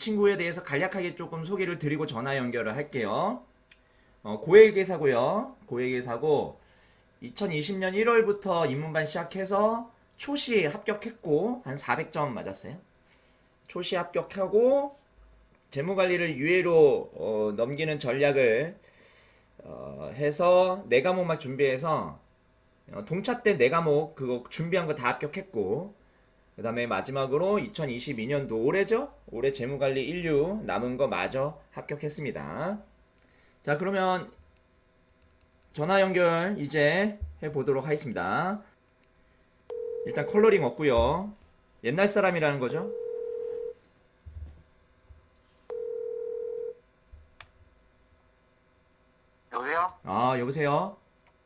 친구에 대해서 간략하게 조금 소개를 드리고 전화 연결을 할게요. 고액회사고요. 고액회사고 2020년 1월부터 입문반 시작해서 초시 합격했고 한 400점 맞았어요. 초시 합격하고 재무관리를 유예로 넘기는 전략을 해서 네 과목만 준비해서 동차 때 네 과목 그거 준비한 거 다 합격했고 그 다음에 마지막으로 2022년도 올해죠? 올해 재무관리 1류 남은 거 마저 합격했습니다. 자, 그러면 전화 연결 이제 해보도록 하겠습니다. 일단 컬러링 없고요. 옛날 사람이라는 거죠. 여보세요? 아, 여보세요?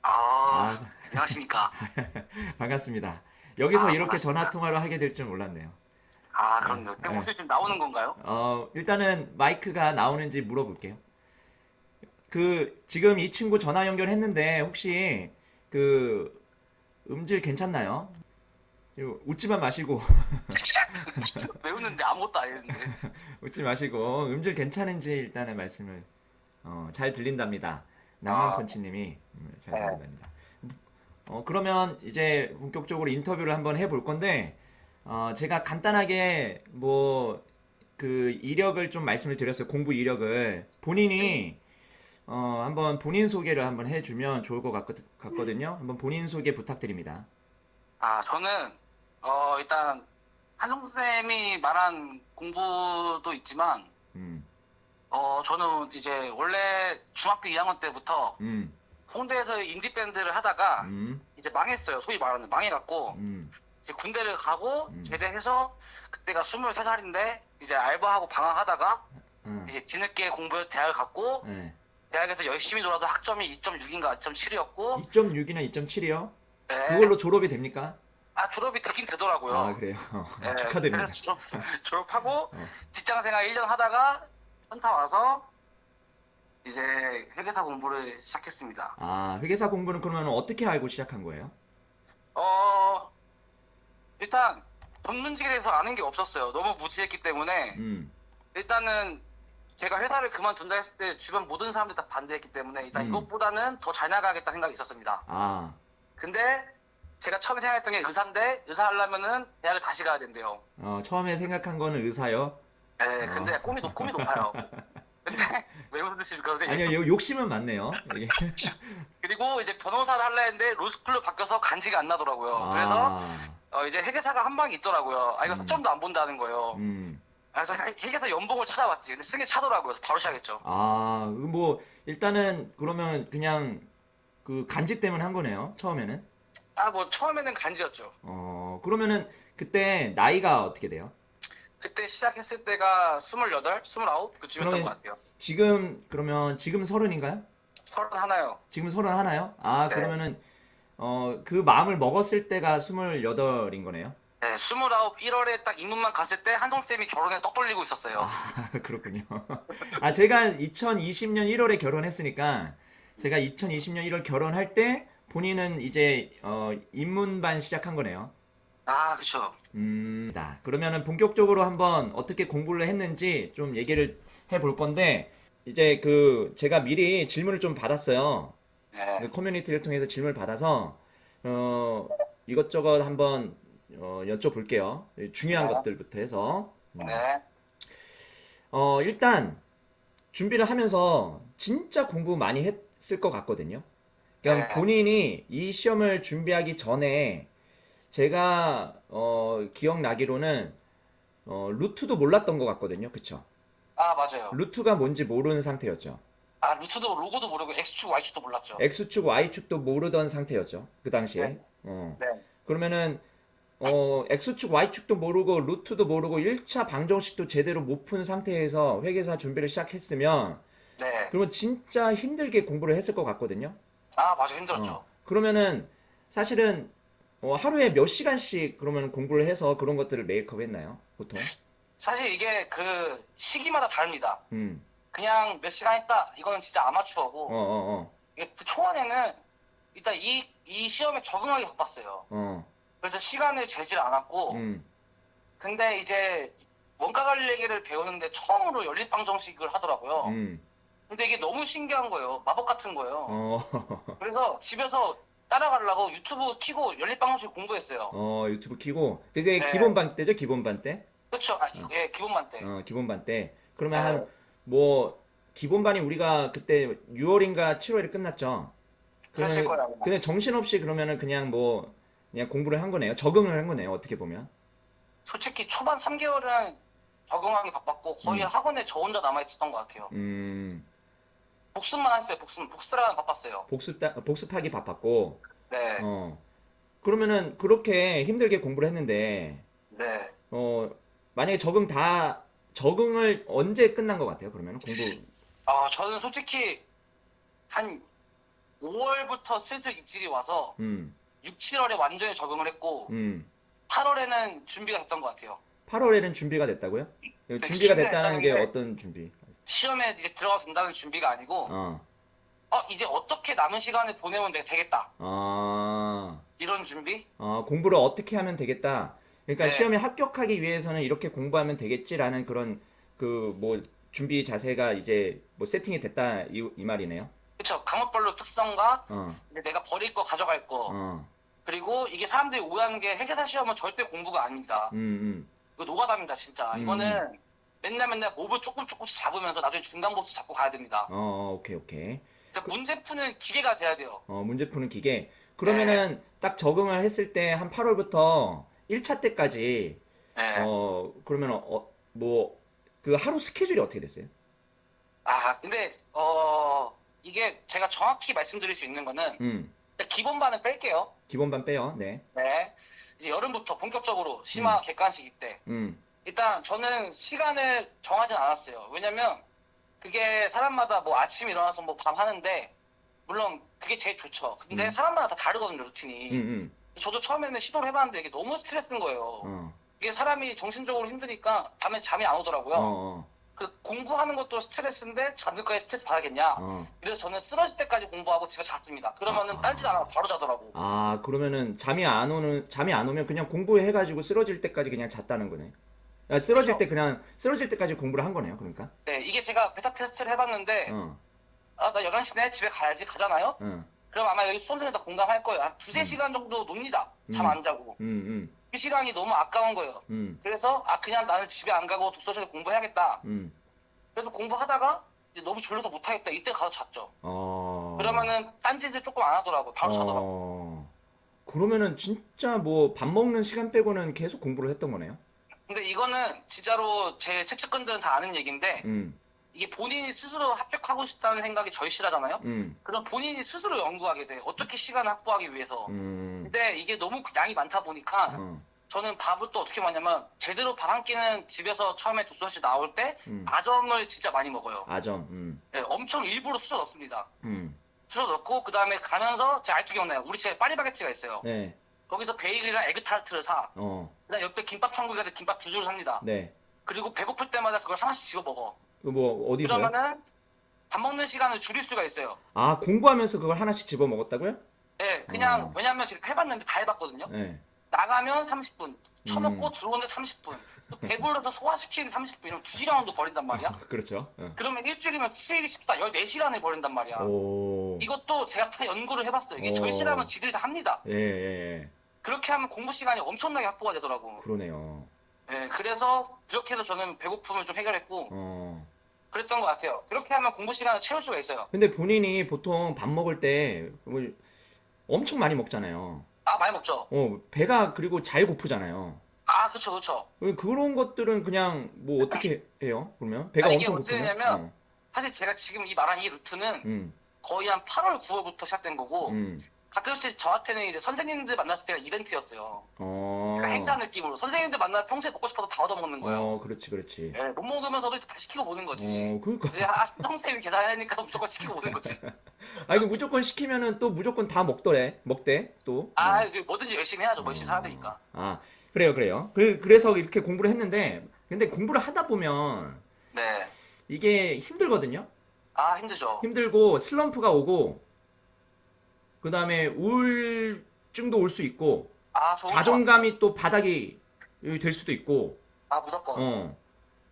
아, 아, 안녕하십니까? 반갑습니다. 여기서 이렇게 전화 반갑습니다. 통화를 하게 될 줄 몰랐네요. 그럼요. 예. 목소리 지금 나오는 건가요? 일단은 마이크가 나오는지 물어볼게요. 지금 이 친구 전화 연결했는데 혹시 그 음질 괜찮나요? 웃지만 마시고 외우는데 아무것도 안 했는데. 웃지 마시고 음질 괜찮은지 일단은 말씀을 잘 들린답니다. 아, 낭만펀치님이 잘 네. 들린답니다. 그러면 이제 본격적으로 인터뷰를 한번 해볼 건데 제가 간단하게 뭐 그 이력을 좀 말씀을 드렸어요. 공부 이력을 본인이 한번 본인 소개를 한번 해주면 좋을 것 같거든요. 한번 본인 소개 부탁드립니다. 저는, 일단, 한성쌤이 말한 공부도 있지만, 음, 저는 이제 원래 중학교 2학년 때부터 음, 홍대에서 인디밴드를 하다가 음, 이제 망했어요. 소위 말하는 망해갖고, 음, 이제 군대를 가고 음, 제대해서 그때가 23살인데 이제 알바하고 방학하다가 음, 이제 뒤늦게 공부해서 대학을 갔고 네. 대학에서 열심히 놀아도 학점이 2.6인가 2.7이었고 2.6이나 2.7이요? 예, 그걸로 졸업이 됩니까? 졸업이 되긴 아, 되더라고요. 그래요. 예, 축하드립니다. 그래서 졸업하고 어. 직장생활 1년 하다가 현타 와서 이제 회계사 공부를 시작했습니다. 회계사 공부는 그러면 어떻게 알고 시작한 거예요? 어, 일단 전문직에 대해서 아는 게 없었어요. 너무 무지했기 때문에 음, 일단은 제가 회사를 그만둔다 했을 때 주변 모든 사람들이 다 반대했기 때문에 일단 음, 이것보다는 더 잘 나가겠다 생각이 있었습니다. 아, 근데 제가 처음에 생각했던 게 의사인데 의사 하려면은 대학을 다시 가야 된대요. 처음에 생각한 거는 의사요? 네, 어, 근데 꿈이 높아요. 근데 왜 웃으십니까 선생님? 아니요, 욕심은 많네요. 이게. 그리고 이제 변호사를 하려 했는데 로스쿨로 바뀌어서 간지가 안 나더라고요. 그래서 아, 이제 회계사가 한 방이 있더라고요. 이거 음, 서점도 안 본다는 거예요. 음. 그래서 회계사 연봉을 찾아봤지. 근데 승인 차더라고요. 그래서 바로 시작했죠. 뭐, 일단은, 그러면 그냥, 간지 때문에 한 거네요, 처음에는. 뭐 처음에는 간지였죠. 그러면은, 그때, 나이가 어떻게 돼요? 그때 시작했을 때가 28, 29 그쯤이었던 것 그러면, 같아요. 그러면, 지금 서른인가요? 31이요. 지금 서른 하나요? 네. 그러면은, 그 마음을 먹었을 때가 28인 거네요? 네, 29, 1월에 딱 입문만 갔을 때 한성쌤이 결혼해서 떡 돌리고 있었어요. 그렇군요. 제가 2020년 1월에 결혼했으니까, 제가 2020년 1월 결혼할 때, 본인은 이제, 입문반 시작한 거네요. 그쵸. 그러면은 본격적으로 한번 어떻게 공부를 했는지 좀 얘기를 해볼 건데, 이제 제가 미리 질문을 좀 받았어요. 네. 그 커뮤니티를 통해서 질문을 받아서, 어, 이것저것 한번, 여쭤볼게요. 중요한 네. 것들부터 해서. 네. 일단, 준비를 하면서 진짜 공부 많이 했을 것 같거든요. 그러니까 네. 본인이 이 시험을 준비하기 전에 제가, 기억나기로는 루트도 몰랐던 것 같거든요. 그쵸? 맞아요. 루트가 뭔지 모르는 상태였죠. 루트도 로고도 모르고 X축, Y축도 몰랐죠. X축, Y축도 모르던 상태였죠. 그 네. 당시에. 네. 그러면은, X축, Y축도 모르고, 루트도 모르고, 1차 방정식도 제대로 못 푼 상태에서 회계사 준비를 시작했으면, 네. 그러면 진짜 힘들게 공부를 했을 것 같거든요. 맞아. 힘들었죠. 그러면은, 사실은, 하루에 몇 시간씩 그러면 공부를 해서 그런 것들을 메이크업 했나요? 보통? 사실 이게 그 시기마다 다릅니다. 음, 그냥 몇 시간 했다. 이거는 진짜 어, 아마추어고, 어, 이게 그 초반에는 일단 이 시험에 적응하기 바빴어요. 어, 그래서 시간을 재질 않았고, 음, 근데 이제 원가 관리를 배우는데 처음으로 연립방 정식을 하더라고요. 음. 근데 이게 너무 신기한 거예요. 마법 같은 거예요. 어. 그래서 집에서 따라가려고 유튜브 키고 연립방 정식 공부했어요. 유튜브 키고 그게 네, 기본반 때죠? 기본반 때? 그렇죠. 예, 기본만 때. 기본반 때. 그러면 한 네, 뭐 기본반이 우리가 그때 6월인가 7월에 끝났죠. 그랬을 그러면 거예요, 아마. 그냥 정신없이 그러면은 그냥 뭐 그냥 공부를 한 거네요. 적응을 한 거네요. 어떻게 보면. 솔직히 초반 3개월은 적응하기 바빴고 거의 음. 학원에 저 혼자 남아있었던 것 같아요. 음. 복습만 했어요. 복습하기 바빴어요. 복습하기 바빴고. 네, 어. 그러면은 그렇게 힘들게 공부를 했는데 네. 만약에 적응을 언제 끝난 것 같아요? 그러면 공부. 저는 솔직히 한 5월부터 슬슬 입질이 와서 음. 6, 7월에 완전히 적응을 했고 음. 8월에는 준비가 됐던 것 같아요. 8월에는 준비가 됐다고요? 네, 준비가 준비가 됐다는 됐다는 게 게 어떤 준비? 시험에 이제 들어가도 된다는 준비가 아니고 어. 이제 어떻게 남은 시간을 보내면 되겠다. 아. 이런 준비? 공부를 어떻게 하면 되겠다. 그러니까 네. 시험에 합격하기 위해서는 이렇게 공부하면 되겠지라는 그런 그 뭐 준비 자세가 이제 뭐 세팅이 됐다 이 말이네요. 그쵸. 과목별로 특성과 어. 이제 내가 버릴 거 가져갈 거. 어. 그리고 이게 사람들이 오해하는 게 회계사 시험은 절대 공부가 아닙니다. 음. 이거 노가다입니다, 진짜. 음. 이거는 맨날 몹을 조금씩 잡으면서 나중에 중간보스 잡고 가야 됩니다. 오케이, 오케이. 그러니까 그, 문제 푸는 기계가 돼야 돼요. 문제 푸는 기계. 예, 그러면은 딱 적응을 했을 때 한 8월부터 1차 때까지 예. 그러면 뭐 그 하루 스케줄이 어떻게 됐어요? 근데, 이게 제가 정확히 말씀드릴 수 있는 거는, 음. 일단 기본반은 뺄게요. 기본반 빼요. 네. 네. 이제 여름부터 본격적으로 음. 심화 객관식일 때. 음. 일단 저는 시간을 정하진 않았어요. 왜냐면, 그게 사람마다 뭐 아침 일어나서 뭐 밤 하는데, 물론 그게 제일 좋죠. 근데 음. 사람마다 다 다르거든요, 음. 루틴이. 음. 저도 처음에는 시도를 해봤는데 이게 너무 스트레스인 거예요. 어. 이게 사람이 정신적으로 힘드니까 밤에 잠이 안 어. 오더라고요. 어. 그 공부하는 것도 스트레스인데 잠들까지 스트레스 받아야겠냐. 어. 그래서 저는 쓰러질 때까지 공부하고 집에 잤습니다. 아, 그러면은 딴짓 안 아. 하고 바로 자더라고. 그러면은 잠이 안 오면 그냥 공부해가지고 쓰러질 때까지 그냥 잤다는 거네. 그쵸? 쓰러질 때까지 공부를 한 거네요. 그러니까. 네, 이게 제가 베타 테스트를 해봤는데, 어. 나 11시네 집에 가야지 가잖아요? 어. 그럼 아마 여기 수험생들 다 공감할 거예요. 한 두세 음. 시간 정도 놉니다. 잠 음. 안 자고. 음. 그 시간이 너무 아까운 거예요. 음. 그래서, 그냥 나는 집에 안 가고 독서실에 공부해야겠다. 음. 그래서 공부하다가, 이제 너무 졸려서 못하겠다. 이때 가서 잤죠. 어. 그러면은 딴짓을 조금 안 하더라고. 바로 자더라고. 어. 그러면은 진짜 뭐 밥 먹는 시간 빼고는 계속 공부를 했던 거네요. 근데 이거는 진짜로 제 채측근들은 다 아는 얘기인데, 음. 이게 본인이 스스로 합격하고 싶다는 생각이 절실하잖아요? 음. 그럼 본인이 스스로 연구하게 돼. 어떻게 시간을 확보하기 위해서. 음. 근데 이게 너무 양이 많다 보니까 어. 저는 밥을 또 어떻게 먹냐면 제대로 밥 한 끼는 집에서 처음에 독서실 나올 때 음. 아점을 진짜 많이 먹어요. 아점. 네, 엄청 일부러 쑤셔 넣습니다. 음. 쑤셔 넣고 그 다음에 가면서 제가 알도 기억나요. 우리 집에 파리바게트가 있어요. 네. 거기서 베이글이랑 에그타르트를 사. 어. 그다음 옆에 김밥 천국에 가서 김밥 두 줄 삽니다. 네. 그리고 배고플 때마다 그걸 하나씩 집어 먹어. 그 뭐 어디서요? 그러면은 밥 먹는 시간을 줄일 수가 있어요. 공부하면서 그걸 하나씩 집어 먹었다고요? 예, 그냥 어. 왜냐면 지금 해봤는데 다 해봤거든요. 네. 나가면 30분, 음. 처먹고 들어오는데 30분, 또 배불러서 소화시키는 30분, 이러면 2시간 정도 버린단 말이야. 그렇죠. 그러면 일주일이면 7일 14, 14시간을 버린단 말이야. 오. 이것도 제가 다 연구를 해봤어요. 이게 절실하면 어. 지들이 다 합니다. 예, 예, 예. 그렇게 하면 공부 시간이 엄청나게 확보가 되더라고. 그러네요. 예, 그래서 그렇게 해서 저는 배고픔을 좀 해결했고 어. 그랬던 것 같아요. 그렇게 하면 공부 시간을 채울 수가 있어요. 근데 본인이 보통 밥 먹을 때뭐 엄청 많이 먹잖아요. 많이 먹죠? 배가 그리고 잘 고프잖아요. 그쵸, 그쵸. 그런 것들은 그냥 뭐 어떻게 해요? 그러면 배가 이게 엄청 고프면? 언제냐면 사실 제가 지금 이 말한 이 루트는 음. 거의 한 8월, 9월부터 시작된 거고 음. 가끔씩 저한테는 이제 선생님들 만났을 때가 이벤트였어요. 어. 그러니까 행사 느낌으로 선생님들 만나 평소에 먹고 싶어도 다 얻어먹는 거예요. 그렇지, 그렇지. 예, 못 먹으면서도 다 시키고 보는 거지. 그러니까. 이제 선생님이 계산하니까 무조건 시키고 보는 거지. 이거 무조건 시키면은 또 무조건 다 먹대, 또. 이게 뭐든지 열심히 해야죠. 뭐 열심히 살아야 어. 되니까. 그래요. 그래서 이렇게 공부를 했는데, 근데 공부를 하다 보면 네. 이게 힘들거든요? 힘들죠. 힘들고 슬럼프가 오고, 그 다음에 우울증도 올 수 있고, 좋은 것 같아요. 자존감이 또 바닥이 될 수도 있고, 무조건. 어.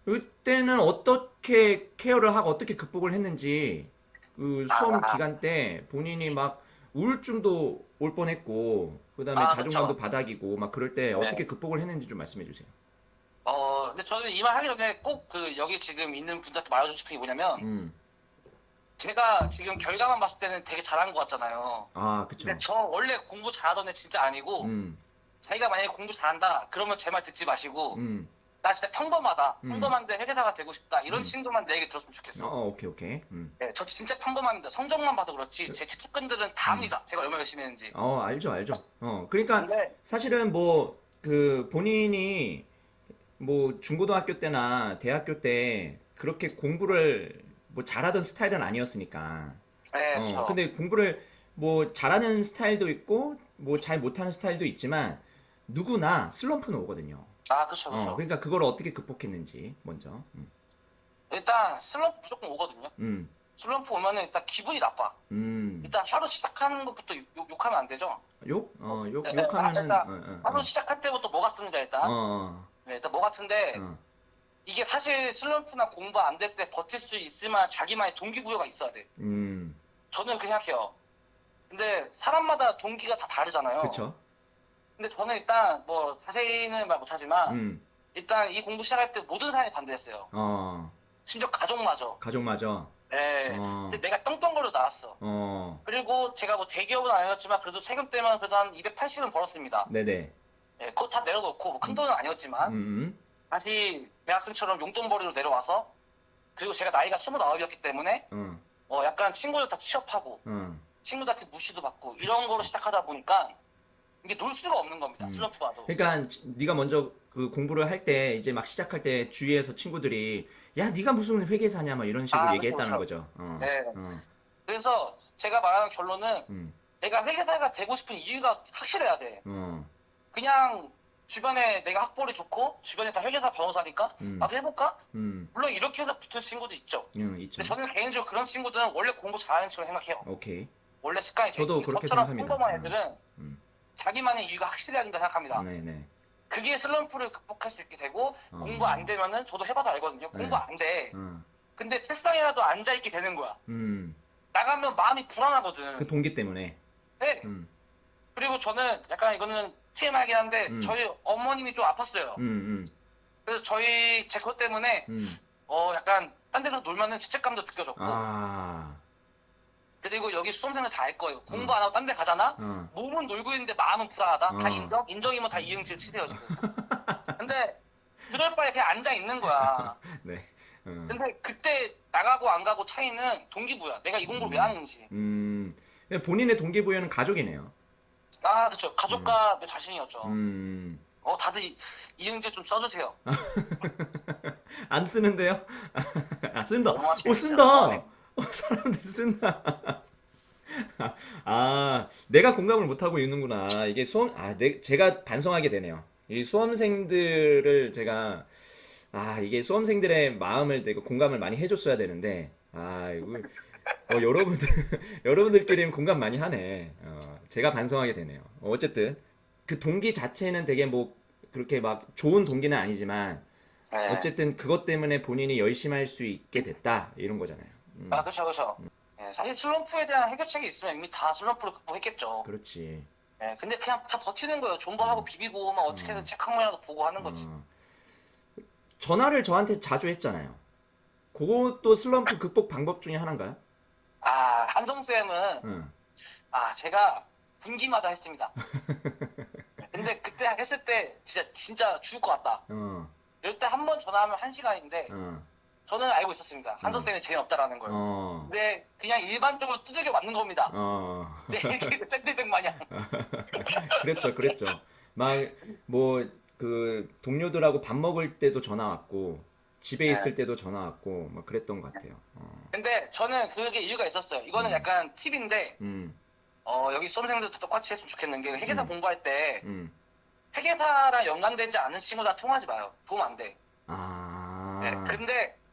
그때는 어떻게 케어를 하고 어떻게 극복을 했는지 그 수험 아, 기간 때 본인이 막 우울증도 올 뻔했고 그다음에 자존감도 그쵸. 바닥이고 막 그럴 때 네. 어떻게 극복을 했는지 좀 말씀해 주세요. 근데 저는 이 말 하기 전에 꼭 그 여기 지금 있는 분들한테 말해주고 싶은 게 뭐냐면, 음. 제가 지금 결과만 봤을 때는 되게 잘한 것 같잖아요. 아, 근데 그쵸. 저 원래 공부 잘하던 애 진짜 아니고, 음. 자기가 만약에 공부 잘한다, 그러면 제 말 듣지 마시고, 음. 나 진짜 평범하다, 음. 평범한데 회계사가 되고 싶다, 이런 음. 친구만 내 얘기 들었으면 좋겠어. 오케이, 오케이. 네, 저 진짜 평범합니다. 성적만 봐서 그렇지, 제 친구들은 다 음. 압니다. 제가 얼마나 열심히 했는지. 알죠, 알죠. 그러니까 근데, 사실은 뭐 그 본인이 뭐 중고등학교 때나 대학교 때 그렇게 공부를 뭐 잘하던 스타일은 아니었으니까. 네, 그쵸. 근데 공부를 뭐 잘하는 스타일도 있고 뭐 잘 못하는 스타일도 있지만 누구나 슬럼프는 오거든요. 그쵸, 그쵸. 그러니까 그걸 어떻게 극복했는지 먼저. 일단, 슬럼프 무조건 오거든요. 음. 슬럼프 오면은 일단 기분이 나빠. 음. 일단 하루 시작하는 것부터 욕하면 안 되죠. 욕? 네, 네. 욕하면은 일단 하루 시작할 때부터 뭐 같습니다, 어, 일단. 어, 네, 일단 뭐 같은데, 어. 이게 사실 슬럼프나 공부 안 될 때 버틸 수 있으면 자기만의 동기부여가 있어야 돼. 음. 저는 그렇게 생각해요. 근데 사람마다 동기가 다 다르잖아요. 그쵸? 근데 저는 일단 뭐 자세히는 말 못하지만 음. 일단 이 공부 시작할 때 모든 사람이 반대했어요. 어. 심지어 가족마저. 가족마저. 네. 근데 어. 내가 떵떵거려 나왔어. 어. 그리고 제가 뭐 대기업은 아니었지만 그래도 세금 떼면 그래도 한 280은 벌었습니다. 네네. 네, 그거 다 내려놓고 뭐큰 음. 돈은 음. 아니었지만 음. 다시 대학생처럼 용돈벌이로 내려와서 그리고 제가 나이가 29이었기 때문에 어. 약간 친구들 다 취업하고 어. 친구들한테 무시도 받고 이런 그치, 거로 그치. 시작하다 보니까 이게 놀 수가 없는 겁니다. 음. 슬럼프가 와도. 그러니까 네가 먼저 그 공부를 할 때 이제 막 시작할 때 주위에서 친구들이 야, 네가 무슨 회계사냐 막 이런 식으로 그쵸, 얘기했다는 그쵸. 거죠. 네. 어. 그래서 제가 말하는 결론은 음. 내가 회계사가 되고 싶은 이유가 확실해야 돼. 어. 그냥 주변에 내가 학벌이 좋고 주변에 다 회계사 변호사니까 음. 나도 해볼까? 음. 물론 이렇게 해서 붙을 친구도 있죠. 근데 있죠. 저는 개인적으로 그런 친구들은 원래 공부 잘하는 친구 생각해요. 오케이. 원래 습관이 돼 있고. 저도 근데 그렇게 저처럼 생각합니다. 평범한 애들은 음. 자기만의 이유가 확실해야 된다 생각합니다. 네네. 그게 슬럼프를 극복할 수 있게 되고 공부 안 어. 되면은 저도 해봐서 알거든요. 공부 네. 안 돼. 어. 근데 책상이라도 앉아있게 되는 거야. 음. 나가면 마음이 그 불안하거든. 동기 때문에. 네. 음. 그리고 저는 약간 이거는 TMI긴 한데 음. 저희 어머님이 좀 아팠어요. 음. 그래서 제 것 때문에 음. 약간 딴 데서 놀면은 죄책감도 느껴졌고 아. 그리고 여기 수험생들 다 알 거예요. 어. 공부 안 하고 딴 데 가잖아? 어. 몸은 놀고 있는데 마음은 불안하다? 다 어. 인정? 인정이면 다 이응지를 치세요, 지금. 근데 그럴 바에 그냥 앉아 있는 거야. 네. 어. 근데 그때 나가고 안 가고 차이는 동기부여. 내가 이 공부를 왜 음. 하는지. 음. 근데 본인의 동기부여는 가족이네요. 그쵸. 음. 가족과 내 자신이었죠. 음. 다들 이응지 좀 써주세요. 안 쓰는데요? 아, 쓴다. 오, 너무하시네, 진짜. 쓴다. 너무하네. 사람들 쓴다. 아, 내가 공감을 못하고 있는구나. 이게 제가 반성하게 되네요. 이 수험생들을 제가, 이게 수험생들의 마음을 내가 공감을 많이 해줬어야 되는데, 이거, 여러분들, 여러분들끼리는 공감 많이 하네. 제가 반성하게 되네요. 어쨌든, 그 동기 자체는 되게 뭐, 그렇게 막 좋은 동기는 아니지만, 네. 어쨌든 그것 때문에 본인이 열심히 할 수 있게 됐다. 이런 거잖아요. 그쵸, 그쵸. 예, 사실 슬럼프에 대한 해결책이 있으면 이미 다 슬럼프를 극복했겠죠. 그렇지. 예, 근데 그냥 다 버티는 거예요. 존버하고 비비고 막 어떻게든 어, 책 한 권이라도 보고 하는 거지. 어. 전화를 저한테 자주 했잖아요. 그것도 슬럼프 극복 방법 중에 하나인가요? 한성쌤은, 응. 제가 분기마다 했습니다. 근데 그때 했을 때 진짜 죽을 것 같다. 어, 이럴 때 한 번 전화하면 1시간인데, 어, 저는 알고 있었습니다. 어, 한성쌤이 재미없다라는 걸. 어, 근데 그냥 일반적으로 두들겨 맞는 겁니다. 어. 내 얘기를 샌드백 마냥. 그랬죠, 그랬죠. 막, 뭐, 그, 동료들하고 밥 먹을 때도 전화 왔고, 집에 예. 있을 때도 전화 왔고, 막 그랬던 것 같아요. 근데 저는 그게 이유가 있었어요. 이거는 음, 약간 팁인데, 음, 여기 수험생들도 똑같이 했으면 좋겠는 게, 회계사 음, 공부할 때, 음. 회계사랑 연관되지 않은 친구랑 통하지 마요. 도움 안 돼. 네, 아,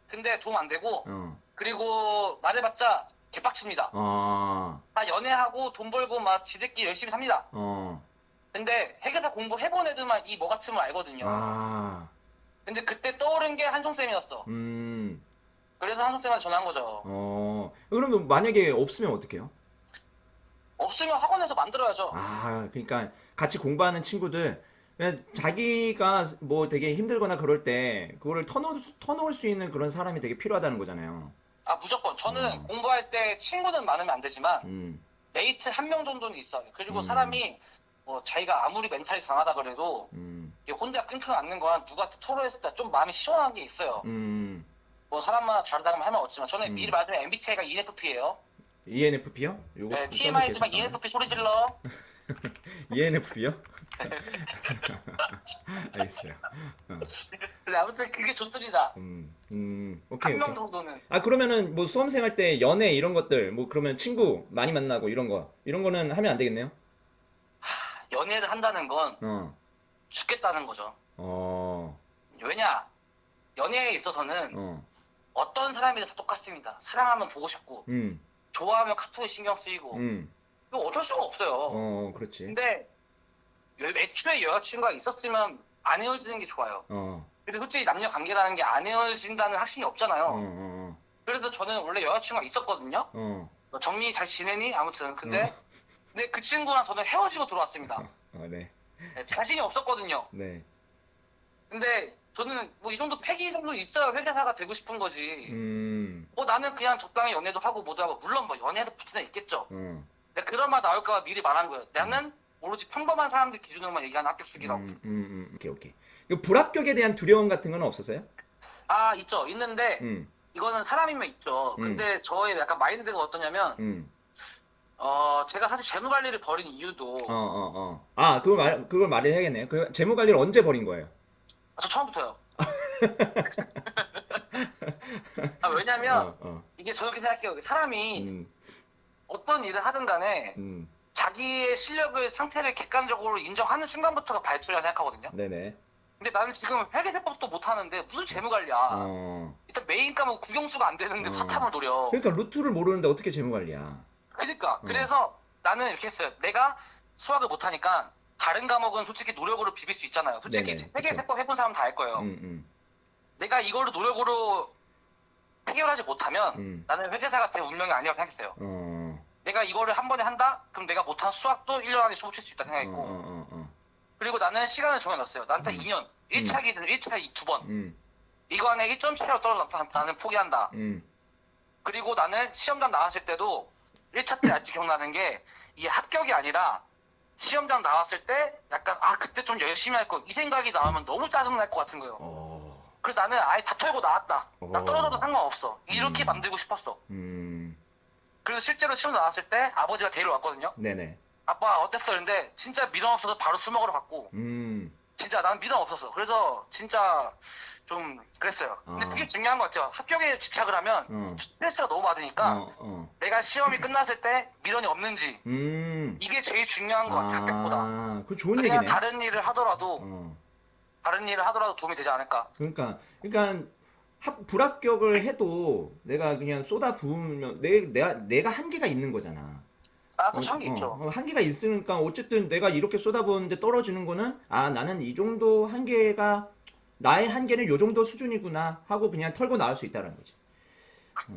근데 도움 안 되고, 어, 그리고 말해봤자 개빡칩니다. 어, 다 연애하고 돈 벌고 막 지들끼리 열심히 삽니다. 어, 근데 회계사 공부 해본 애들만 이 뭐 같음을 알거든요. 아, 근데 그때 떠오른 게 한송쌤이었어. 그래서 한송쌤한테 전화한 거죠. 그러면 만약에 없으면 어떡해요? 없으면 학원에서 만들어야죠. 아, 그러니까 같이 공부하는 친구들 그냥 자기가 뭐 되게 힘들거나 그럴 때 그거를 터놓을 수 있는 그런 사람이 되게 필요하다는 거잖아요. 아, 무조건. 저는 어, 공부할 때 친구는 많으면 안 되지만, 음, 메이트 한 명 정도는 있어요. 그리고 음, 사람이, 뭐, 자기가 아무리 멘탈이 강하다 그래도, 음, 이게 혼자 끙끙 앓는 거랑 누구한테 토로했을 때 좀 마음이 시원한 게 있어요. 음, 뭐, 사람마다 다르다면 할 말 없지만, 저는 미리 음. 말하자면 MBTI가 ENFP예요. ENFP요? 요거 네, 써놓을게요, TMI지만 잠깐만. ENFP 소리 질러. ENFP요? 알겠어요. 어, 근데 아무튼 그게 좋습니다. 오케이, 한 명 오케이. 정도는. 아, 그러면은 뭐 수험생 할 때 연애 이런 것들, 뭐 그러면 친구 많이 만나고 이런 거는 하면 안 되겠네요? 연애를 한다는 건 어, 죽겠다는 거죠. 어, 왜냐? 연애에 있어서는 어, 어떤 사람이든 다 똑같습니다. 사랑하면 보고 싶고, 음, 좋아하면 카톡에 신경 쓰이고, 음, 이거 어쩔 수가 없어요. 그렇지. 근데 애초에 여자친구가 있었으면 안 헤어지는 게 좋아요. 어, 근데 솔직히 남녀 관계라는 게 안 헤어진다는 확신이 없잖아요. 어, 그래도 저는 원래 여자친구가 있었거든요. 어, 너 정리 잘 지내니? 아무튼 어, 어, 근데 그 친구랑 저는 헤어지고 들어왔습니다. 네, 네, 자신이 없었거든요. 네, 근데 저는 뭐 이 정도 패기 정도 있어야 회계사가 되고 싶은 거지. 음, 뭐 나는 그냥 적당히 연애도 하고 뭐도 하고 물론 뭐 연애도 붙은 애 있겠죠. 어, 근데 그런 말 나올까 봐 미리 말한 거예요. 나는 오로지 평범한 사람들 기준으로만 얘기하는 학교 쓰기라고. 오케이, 오케이. 이거 불합격에 대한 두려움 같은 건 없었어요? 아, 있죠. 있는데 음, 이거는 사람이면 있죠. 음, 근데 저의 약간 마인드가 어떠냐면 음, 제가 사실 재무 관리를 버린 이유도 아, 그걸 말을 해야겠네요. 그 재무 관리를 언제 버린 거예요? 저 처음부터요. 아, 왜냐면 어, 이게 저렇게 생각해요. 사람이 음, 어떤 일을 하든 간에 음, 자기의 실력을 상태를 객관적으로 인정하는 순간부터가 발전이라고 생각하거든요. 네네. 근데 나는 지금 회계세법도 못하는데 무슨 재무 관리야. 어, 일단 메인 과목 국영수가 안 되는데 어. 사탐을 노려. 그러니까 루트를 모르는데 어떻게 재무 관리야? 그러니까 어, 그래서 나는 이렇게 했어요. 내가 수학을 못하니까 다른 과목은 솔직히 노력으로 비빌 수 있잖아요. 솔직히 네네, 그쵸. 회계세법 해본 사람 다 알 거예요. 음, 내가 이걸로 노력으로 해결하지 못하면 음, 나는 회계사가 될 운명이 아니라고 생각했어요. 어, 내가 이거를 한 번에 한다? 그럼 내가 못한 수학도 1년 안에 수업 칠 수 있다 생각했고 어, 그리고 나는 시간을 정해놨어요. 나한테 음, 2년. 음, 1차기든 1차 두 번. 음, 이거 안에 1점 차이로 떨어졌다. 나는 포기한다. 음, 그리고 나는 시험장 나왔을 때도 1차 때 아직 기억나는 게 이게 합격이 아니라 시험장 나왔을 때 약간 그때 좀 열심히 할 거 이 생각이 나오면 너무 짜증날 것 같은 거예요. 그래서 나는 아예 다 털고 나왔다. 나 떨어져도 상관없어. 이렇게 만들고 싶었어. 음, 그래서 실제로 시험 나왔을 때 아버지가 데리러 왔거든요. 네네. 아빠 어땠어? 근데 진짜 미련 없어서 바로 술 먹으러 갔고 음, 진짜 난 미련 없었어. 그래서 진짜 좀 그랬어요. 근데 아, 그게 중요한 것 같아요. 합격에 집착을 하면 스트레스가 너무 받으니까 내가 시험이 끝났을 때 미련이 없는지 이게 제일 중요한 것 같아. 합격보다. 그거 좋은 그래야 얘기네. 다른 일을 하더라도 도움이 되지 않을까. 그러니까 불합격을 해도 내가 그냥 쏟아 부으면 내가 한계가 있는 거잖아. 그쵸, 한게 있죠. 한계가 있으니까 어쨌든 내가 이렇게 쏟아부었는데 떨어지는 거는 나는 이 정도 한계가 나의 한계는 요 정도 수준이구나 하고 그냥 털고 나올 수 있다는 거지.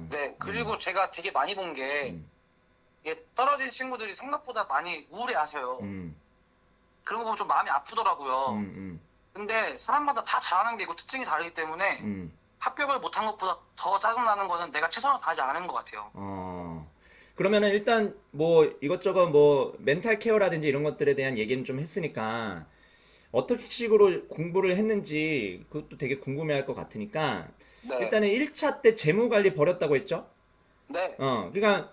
네. 그리고 제가 되게 많이 본 게 음, 이게 떨어진 친구들이 생각보다 많이 우울해하셔요. 음, 그런 거 보면 좀 마음이 아프더라고요. 음, 근데 사람마다 다 잘하는 게 있고 특징이 다르기 때문에 음. 합격을 못한 것보다 더 짜증나는 거는 내가 최선을 다하지 않은 것 같아요. 그러면은 일단 뭐 이것저것 뭐 멘탈 케어라든지 이런 것들에 대한 얘기는 좀 했으니까 어떻게 식으로 공부를 했는지 그것도 되게 궁금해할 것 같으니까 네. 일단은 1차 때 재무 관리 버렸다고 했죠? 네. 그러니까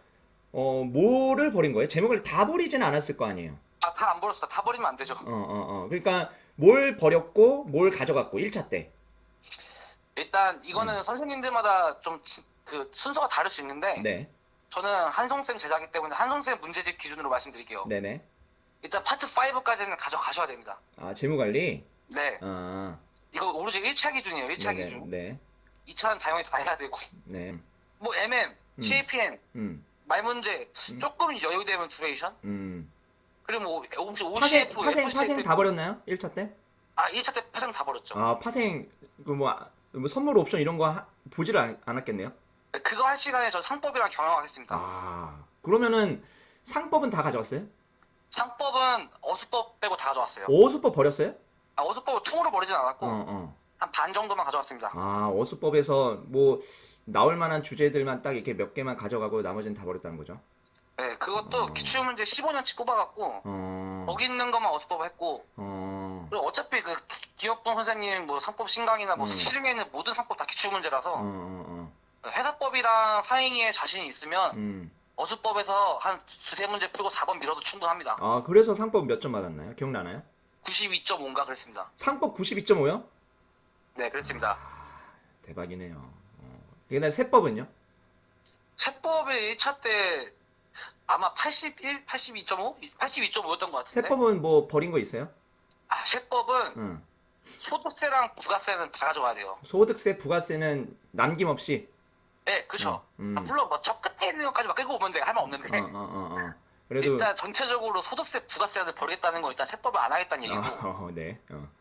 뭐를 버린 거예요? 재무 관리 다 버리지는 않았을 거 아니에요. 다 안 버렸어. 다 버리면 안 되죠. 그러니까 뭘 버렸고 뭘 가져갔고 1차 때. 일단 음, 이거는 선생님들마다 좀 그 순서가 다를 수 있는데 네, 저는 한송쌤 제자이기 때문에 한송쌤 문제집 기준으로 말씀드릴게요. 네네. 일단 파트 5까지는 가져가셔야 됩니다. 재무 관리. 네. 아, 이거 오로지 1차 기준이에요. 1차 네네, 기준. 네, 2차는 당연히 다 해야 되고. 네, 뭐 MM, 음, CAPM, 음, 말문제, 음, 조금 여유되면 듀레이션. 음. 그리고 뭐 혹시 파생, OCF, 파생, 파생 FCF 다 버렸나요? 1차 때? 아, 1차 때 파생 다 버렸죠. 아, 파생, 뭐 선물 옵션 이런 거 보지를 않았겠네요? 그거 할 시간에 저 상법이랑 경영하겠습니다. 아, 그러면은 상법은 다 가져왔어요? 상법은 어수법 빼고 다 가져왔어요. 어수법 버렸어요? 아, 어수법을 통으로 버리진 않았고 어. 한 반 정도만 가져왔습니다. 아, 어수법에서 뭐 나올 만한 주제들만 딱 이렇게 몇 개만 가져가고 나머지는 다 버렸다는 거죠? 네, 그것도 어. 기출문제 15년치 뽑아갖고 어, 거기 있는 것만 어수법 했고 어, 그리고 어차피 그 기업분 선생님 뭐 상법 신강이나 뭐 시중에 있는 모든 상법 다 기출문제라서 어. 회사법이랑 사행위에 자신이 있으면 음. 어수법에서 한 두세 문제 풀고 4번 밀어도 충분합니다. 아, 그래서 상법 몇 점 받았나요? 기억나나요? 92.5인가 그랬습니다. 상법 92.5요? 네, 그랬습니다. 대박이네요. 그다음에 세법은요? 세법의 1차 때 아마 81, 82.5? 82.5였던 것 같은데. 세법은 뭐 버린 거 있어요? 아, 세법은 응. 소득세랑 부가세는 다 가져가야 돼요. 소득세, 부가세는 남김없이. 네, 그쵸. 음. 아, 물론 뭐 저 끝에 있는 것까지만 끌고 오면 돼. 할 말 없는데. 그래도 일단 전체적으로 소득세, 부가세를 버리겠다는 거 일단 세법을 안 하겠다는 얘기고. 네.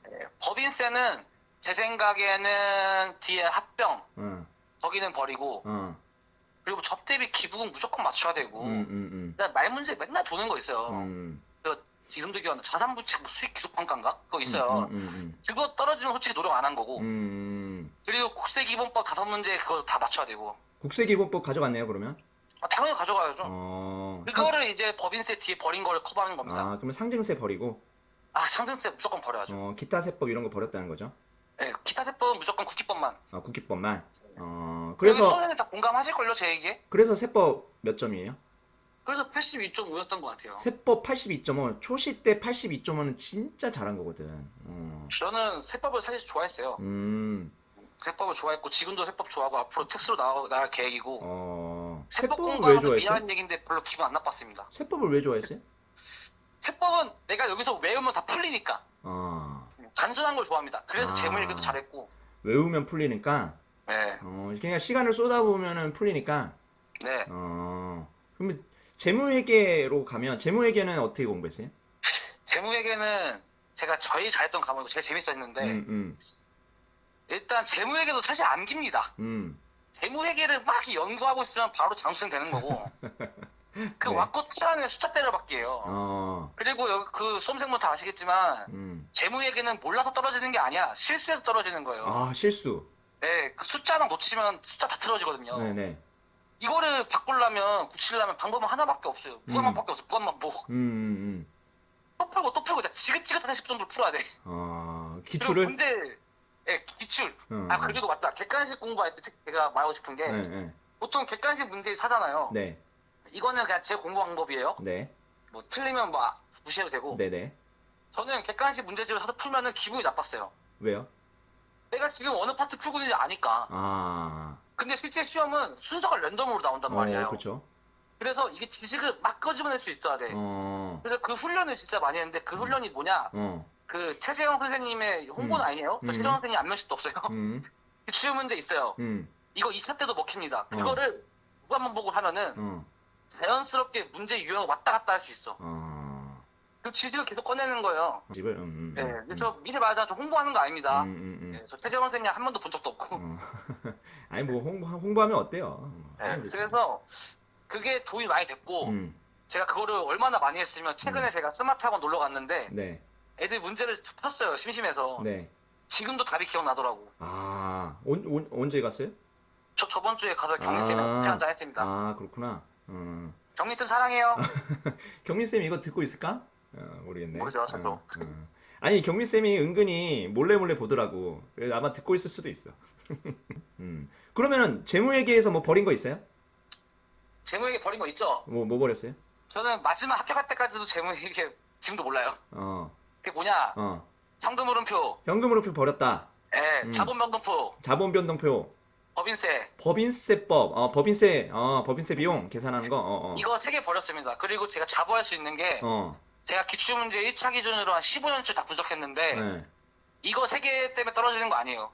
네, 법인세는 제 생각에는 뒤에 합병 거기는 버리고 어. 그리고 접대비 기부금 무조건 맞춰야 되고. 음. 그냥 말 문제 맨날 도는 거 있어요. 음. 이름도 기억 안 나. 자산부채 뭐 수익 기록평가인가? 그거 있어요. 음. 그거 떨어지면 솔직히 노력 안 한 거고. 음. 그리고 국세기본법 5문제 그거 다 맞춰야 되고. 국세기본법 가져갔네요, 그러면? 아, 당연히 가져가야죠. 그거를 이제 법인세 뒤에 버린 거를 커버하는 겁니다. 아, 그러면 상증세 버리고, 아, 상등세 무조건 버려야죠. 기타 세법 이런 거 버렸다는 거죠? 네, 기타 세법은 무조건 국기법만. 아, 국기법만. 그래서 그래서, 수원에는 다 공감하실걸요, 제 얘기에? 그래서 세법 몇 점이에요? 그래서 82.5였던 것 같아요. 세법 82.5, 초시 때 82.5는 진짜 잘한 거거든. 저는 세법을 사실 좋아했어요. 음. 세법을 좋아했고 지금도 세법 좋아하고 앞으로 텍스로 나갈 계획이고. 세법 세법을 왜 공부하면서 좋아했어요? 미안한 얘기인데 별로 기분 안 나빴습니다. 세법을 왜 좋아했어요? 세법은 내가 여기서 외우면 다 풀리니까 어, 단순한 걸 좋아합니다. 그래서 아. 재무 얘기도 잘했고. 외우면 풀리니까, 네, 그냥 시간을 쏟아보면은 풀리니까, 네. 그러면 재무회계로 가면, 재무회계는 어떻게 공부했어요? 재무회계는 제가 제일 잘했던 과목이고 제일 재밌었는데 음. 일단 재무회계도 사실 안 깁니다. 재무회계를 막 연구하고 있으면 바로 장수생 되는 거고 그 네. 왁구 치라는 숫자 때려박기예요. 그리고 여기 그 수험생분 다 아시겠지만 재무회계는 몰라서 떨어지는 게 아니야. 실수해서 떨어지는 거예요. 아, 실수. 네, 그 숫자만 놓치면 숫자 다 틀어지거든요. 네네. 이거를 바꾸려면 고치려면 방법은 하나밖에 없어요. 무한반밖에 없어. 무한반복. 또 풀고 또 풀고 지긋지긋하게 10 정도 풀어야 돼. 그리고 기출을? 문제, 예, 기출. 어, 아, 그리고 맞다. 객관식 공부할 때 제가 말하고 싶은 게 네. 보통 객관식 문제 사잖아요. 네. 이거는 그냥 제 공부 방법이에요. 네. 뭐 틀리면 뭐 무시해도 되고. 네네. 저는 객관식 문제집을 하도 풀면은 기분이 나빴어요. 왜요? 내가 지금 어느 파트 풀고 있는지 아니까. 아. 근데 실제 시험은 순서가 랜덤으로 나온단 말이에요. 그쵸. 그래서 이게 지식을 막 끄집어낼 수 있어야 돼. 그래서 그 훈련을 진짜 많이 했는데 그 훈련이 뭐냐? 그 최재형 선생님의 홍보는 아니에요. 또 최재형 선생님 안면식도 없어요. 기출 문제 있어요. 이거 2차 때도 먹힙니다. 그거를 무한반복을 하면은 자연스럽게 문제 유형을 왔다 갔다 할 수 있어. 그 지식을 계속 꺼내는 거예요. 집을. 네, 근데 저 미리 말하자면 저 홍보하는 거 아닙니다. 네, 저 최재형 선생님 한 번도 본 적도 없고. 아니 뭐 홍보하면 어때요? 네, 하면 되지. 그래서 그게 도움이 많이 됐고 제가 그거를 얼마나 많이 했으면 최근에 제가 스마트 학원 놀러 갔는데 네. 애들 문제를 폈어요. 심심해서. 네. 지금도 답이 기억나더라고. 아, 언제 갔어요? 저 저번 주에 가서 경리쌤이랑 커피 한잔 했습니다. 아, 그렇구나. 경리쌤 사랑해요. 경민쌤 이거 듣고 있을까? 모르겠네. 모르죠, 저도. 아니, 경민쌤이 은근히 몰래 보더라고. 그래서 아마 듣고 있을 수도 있어. 그러면은 재무회계에서 뭐 버린 거 있어요? 재무회계 버린 거 있죠? 뭐 버렸어요? 저는 마지막 합격할 때까지도 재무회계 지금도 몰라요. 그게 뭐냐? 현금흐름표, 현금으로 버렸다. 예, 자본변동표, 자본변동표, 법인세. 법인세법, 법인세 비용 계산하는 거, 이거 3개 버렸습니다. 그리고 제가 자부할 수 있는 게 제가 기출문제 1차 기준으로 한 15년치 다 분석했는데 네. 이거 3개 때문에 떨어지는 거 아니에요.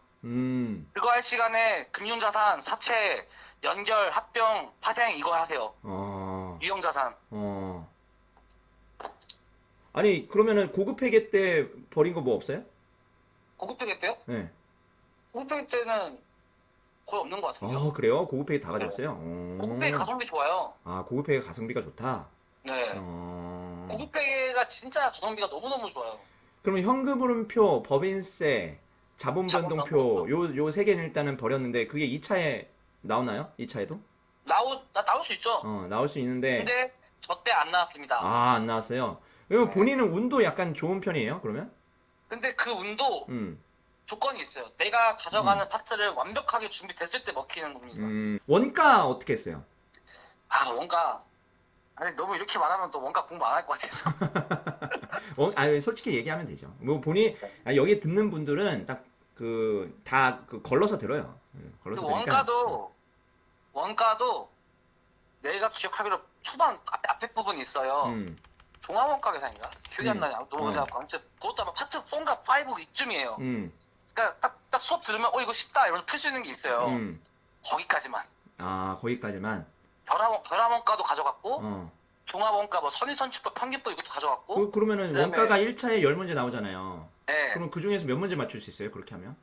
그거 할 시간에 금융자산, 사채, 연결, 합병, 파생 이거 하세요. 유형자산. 아니, 그러면은 고급 회계 때 버린 거 뭐 없어요? 고급회계 때요? 네. 고급회계 때는 거의 없는 것 같은데요. 그래요? 고급회계 다 네. 가져왔어요? 고급회계 가성비 좋아요. 고급회계 가성비가 좋다. 네. 어. 고급회계가 진짜 가성비가 너무너무 좋아요. 그러면 현금흐름표, 법인세, 자본 자본변동표 변동표. 요 세 개는 일단은 버렸는데 그게 2차에 나오나요? 2차에도? 나올 수 있죠. 나올 수 있는데 근데 저 때 안 나왔습니다. 안 나왔어요. 그러면 네. 본인은 운도 약간 좋은 편이에요? 그러면? 근데 그 운도 음. 조건이 있어요. 내가 음. 가져가는 파트를 완벽하게 준비됐을 때 먹히는 겁니다. 원가 어떻게 했어요? 원가. 아니, 너무 이렇게 말하면 또 원가 공부 안 할 것 같아서. 솔직히 얘기하면 되죠. 뭐 본인 여기 듣는 분들은 딱 다 걸러서 들어요. 근데 걸러서 들으니까. 원가도 내가 기억하기로 초반 앞에 부분이 있어요. 음. 종합원가 계산인가? 기억이 안 나냐? 너무 어. 오래돼갖고. 아무튼 그것도 아마 파트 4인가 5 이쯤이에요. 음. 그러니까 딱 수업 들으면 이거 쉽다 이러면서 풀 수 있는 게 있어요. 음. 거기까지만. 거기까지만. 결합원가도 가져갔고 어. 종합원가 뭐 선인선출법 평균법 이것도 가져갔고 그러면은 그다음에 원가가 1차에 10문제 나오잖아요. 예. 그럼 그 중에서 몇 문제 맞출 수 있어요? 그렇게 하면?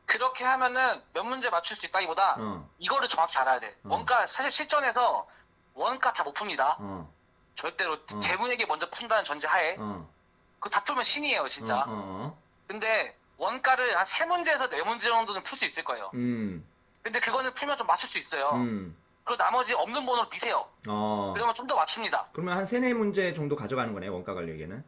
그렇게 하면은 몇 문제 맞출 수 있다기보다 어. 이거를 정확히 알아야 돼. 어. 원가 사실 실전에서 원가 다 못 풉니다. 어. 절대로 어. 재무회계 먼저 푼다는 전제하에 어. 그거 다 풀면 신이에요 진짜. 어. 근데 원가를 한 3문제에서 4문제 정도는 풀 수 있을 거예요. 음. 근데 그거는 풀면 좀 맞출 수 있어요. 음. 그리고 나머지 없는 번호를 미세요. 그러면 좀 더 맞춥니다. 그러면 한 3, 4문제 정도 가져가는 거네, 원가 관리에게는.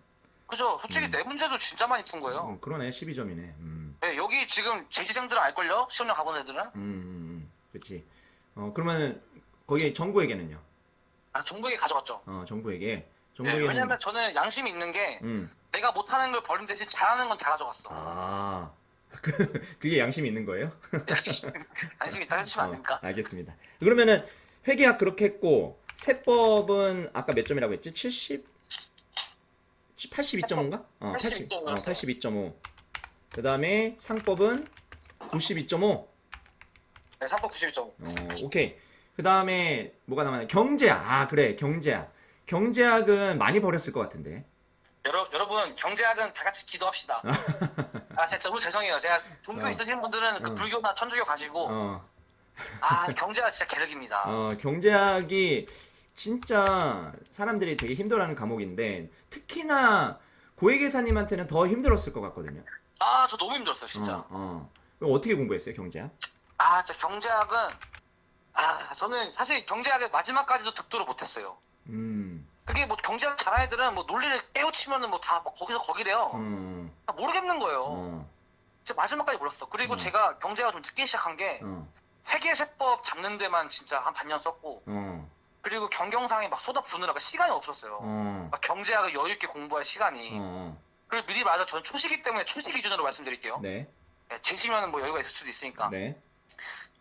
그죠? 솔직히 4문제도 진짜 많이 푼 거예요. 그러네, 12점이네. 네, 여기 지금 재시생들은 알걸요? 시험장 가본 애들은? 그치. 그러면 거기 정부에게는요? 정부에게 가져갔죠. 정부에게. 네, 정부에게는. 왜냐면 저는 양심이 있는 게 음. 내가 못하는 걸 버린 대신 잘하는 건 다 가져갔어. 그게 양심이 있는 거예요? 양심이 있다 해주시면 안 됩니까? 알겠습니다. 그러면은 회계학 그렇게 했고 세법은 아까 몇 점이라고 했지? 70? 82.5인가? 82.5 였어요. 82.5. 그 다음에 상법은 92.5. 네, 3법 91점. 오케이. 그 다음에 뭐가 남았냐? 경제학. 그래, 경제학. 경제학은 많이 버렸을 것 같은데. 여러분 경제학은 다 같이 기도합시다. 진짜 너무 죄송해요. 제가 종교 있으신 분들은 그 불교나 천주교 가시고 경제학 진짜 계륵입니다. 경제학이 진짜 사람들이 되게 힘들어하는 과목인데 특히나 고액계사님한테는 더 힘들었을 것 같거든요. 저 너무 힘들었어요 진짜. 그럼 어떻게 공부했어요, 경제학? 진짜 경제학은 저는 사실 경제학의 마지막까지도 득도를 못했어요. 그게 뭐 경제학 잘하는 애들은 뭐 논리를 깨우치면은 뭐 다 거기서 거기래요. 모르겠는 거예요. 진짜 마지막까지 몰랐어. 그리고 제가 경제학 좀 늦게 시작한 게 회계세법 잡는 데만 진짜 한 반년 썼고 그리고 경경상에 막 쏟아 부느라고 시간이 없었어요. 막 경제학을 여유 있게 공부할 시간이. 그리고 미리 말해서 저는 초시기 때문에 초시 기준으로 말씀드릴게요. 네. 제시면은 뭐 여유가 있을 수도 있으니까. 네.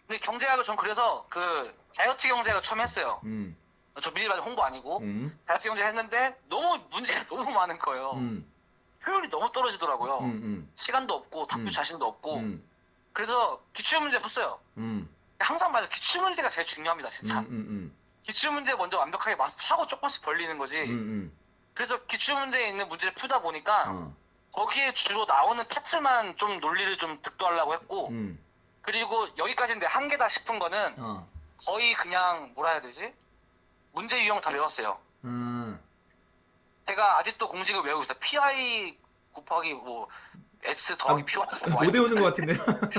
근데 경제학을 전 그래서 그 다이어트 경제학을 처음 했어요. 저 미리 말해 홍보 아니고 다이어트 경제 했는데 너무 문제가 너무 많은 거예요. 효율이 너무 떨어지더라고요. 시간도 없고 답변 자신도 없고. 그래서 기출문제 썼어요. 항상 말해서 기출문제가 제일 중요합니다 진짜. 기출문제 먼저 완벽하게 마스터하고 조금씩 벌리는 거지. 그래서 기출문제에 있는 문제를 풀다 보니까 거기에 주로 나오는 파트만 좀 논리를 좀 득도하려고 했고 그리고 여기까지는 내 한계다 싶은 거는 거의 그냥 뭐라 해야 되지? 문제 유형 다 외웠어요. 제가 아직도 공식을 외우고 있어요. PI 곱하기 뭐 X 더하기 PY 못 외우는 것 같은데요?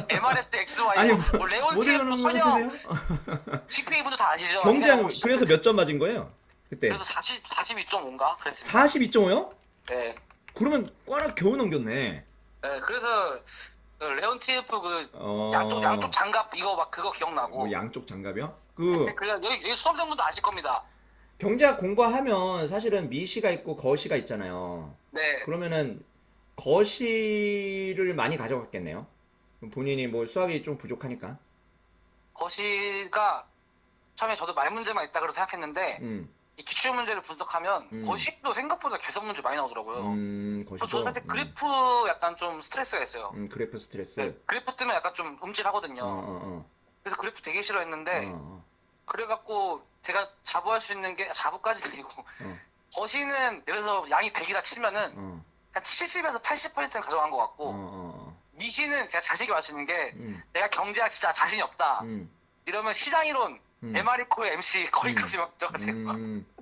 MRS XY 아니, 뭐 레온 못 TF 외우는 것 선형 같은데요? CPA분도 다 아시죠? 경제학 그래서 몇 점 맞은 거예요? 그때 그래서 42.5인가 그랬습니다. 42.5요? 네. 그러면 꽈라 겨우 넘겼네. 네, 그래서 그 레온 TF 그 양쪽 장갑 이거 막 그거 기억나고. 뭐 양쪽 장갑이요? 그래 여기 수험생분도 아실 겁니다. 경제학 공부하면 사실은 미시가 있고 거시가 있잖아요. 네. 그러면은 거시를 많이 가져갔겠네요. 본인이 뭐 수학이 좀 부족하니까. 거시가 처음에 저도 말 문제만 있다 그래서 생각했는데 이 기출 문제를 분석하면 거시도 생각보다 계산 문제 많이 나오더라고요. 거시도. 저는 사실 그래프 약간 좀 스트레스가 있어요. 그래프 스트레스. 네, 그래프 뜨면 약간 좀 음질하거든요. 그래서 그래프 되게 싫어했는데 그래갖고 제가 자부할 수 있는 게 자부까지는 아니고 거시는 예를 들어서 양이 100이라 치면은 한 70에서 80%는 가져간 것 같고 미신은 제가 자신 있게 말할 수 있는 게 음, 내가 경제학 진짜 자신이 없다. 음, 이러면 시장이론 음, 에마리코의 MC 거기까지 막 적어가지고.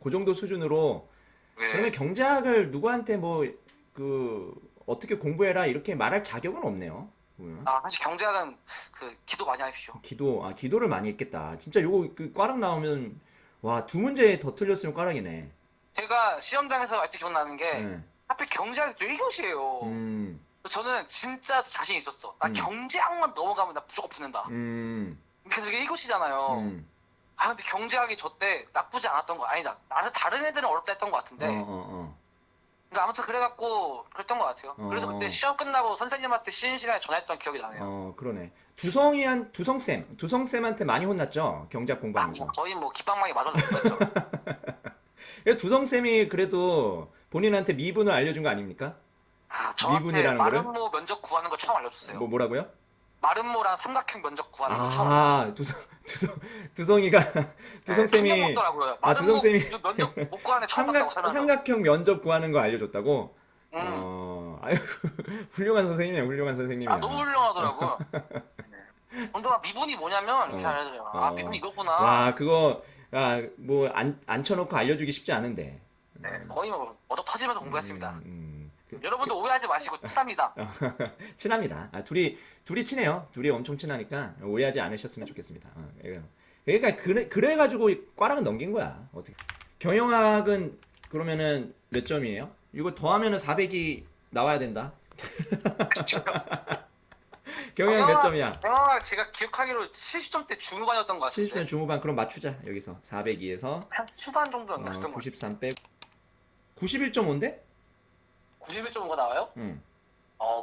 그 정도 수준으로. 그러면 네. 경제학을 누구한테 뭐, 그, 어떻게 공부해라 이렇게 말할 자격은 없네요. 보면. 아, 사실 경제학은 그 기도 많이 하십시오. 기도를 많이 했겠다. 진짜 요거 그 꽈락 나오면, 와, 두 문제 더 틀렸으면 꽈락이네. 제가 시험장에서 아직도 기억나는 게 예. 하필 경제학이 또 1교시예요. 음, 저는 진짜 자신 있었어. 나 음, 경제학만 넘어가면 나 무조건 붙는다. 음, 그래서 이게 1교시잖아요. 음, 아, 근데 경제학이 저 때 나쁘지 않았던 거 아니다. 나는 다른 애들은 어렵다 했던 것 어, 같은데. 어, 그러니까 아무튼 그래갖고 그랬던 것 같아요. 어, 그래서 그때 어, 시험 끝나고 선생님한테 쉬는 시간에 전화했던 기억이 나네요. 그러네. 두성쌤한테 많이 혼났죠? 경제학 아, 뭐 공부하면서. 거의 뭐 깃방망이 맞아서 그랬죠. 두성쌤이 그래도 본인한테 미분을 알려준 거 아닙니까? 아, 저한테 미분이라는 거를? 마름모 면적 구하는 거 처음 알려줬어요. 뭐라고요? 마름모랑 삼각형 면적 구하는 거 처음 알려줬어요. 아, 두성이가, 네, 충격 두성쌤이, 먹더라고요. 아, 마름모 두성쌤이 면적 못 구하는 애 처음 봤다고 살면서. 삼각형 면접 구하는 거 알려줬다고? 음. 아유, 훌륭한 선생님이네, 훌륭한 아, 선생님이야. 너무 훌륭하더라고요. 혼자가 미분이 뭐냐면 이렇게 어, 알려줘요. 아, 미분이 어. 이거구나. 와, 그거, 뭐, 앉혀놓고 알려주기 쉽지 않은데. 네, 거의 뭐 얻어 터지면서 공부했습니다. 그, 여러분도 오해하지 마시고 친합니다. 친합니다. 둘이 친해요. 둘이 엄청 친하니까 오해하지 않으셨으면 좋겠습니다. 그러니까 그래가지고 과락은 넘긴 거야. 어떻게? 경영학은 그러면은 몇 점이에요? 이거 더하면은 400이 나와야 된다. 경영학 몇 점이야? 경영학 제가 기억하기로 70점대 중후반이었던 것 70점 같은데 중후반 그럼 맞추자. 여기서 402에서 한 후반 정도였나 그랬던 것 같아요. 93 빼고 91.5인데? 91.5가 나와요? 응.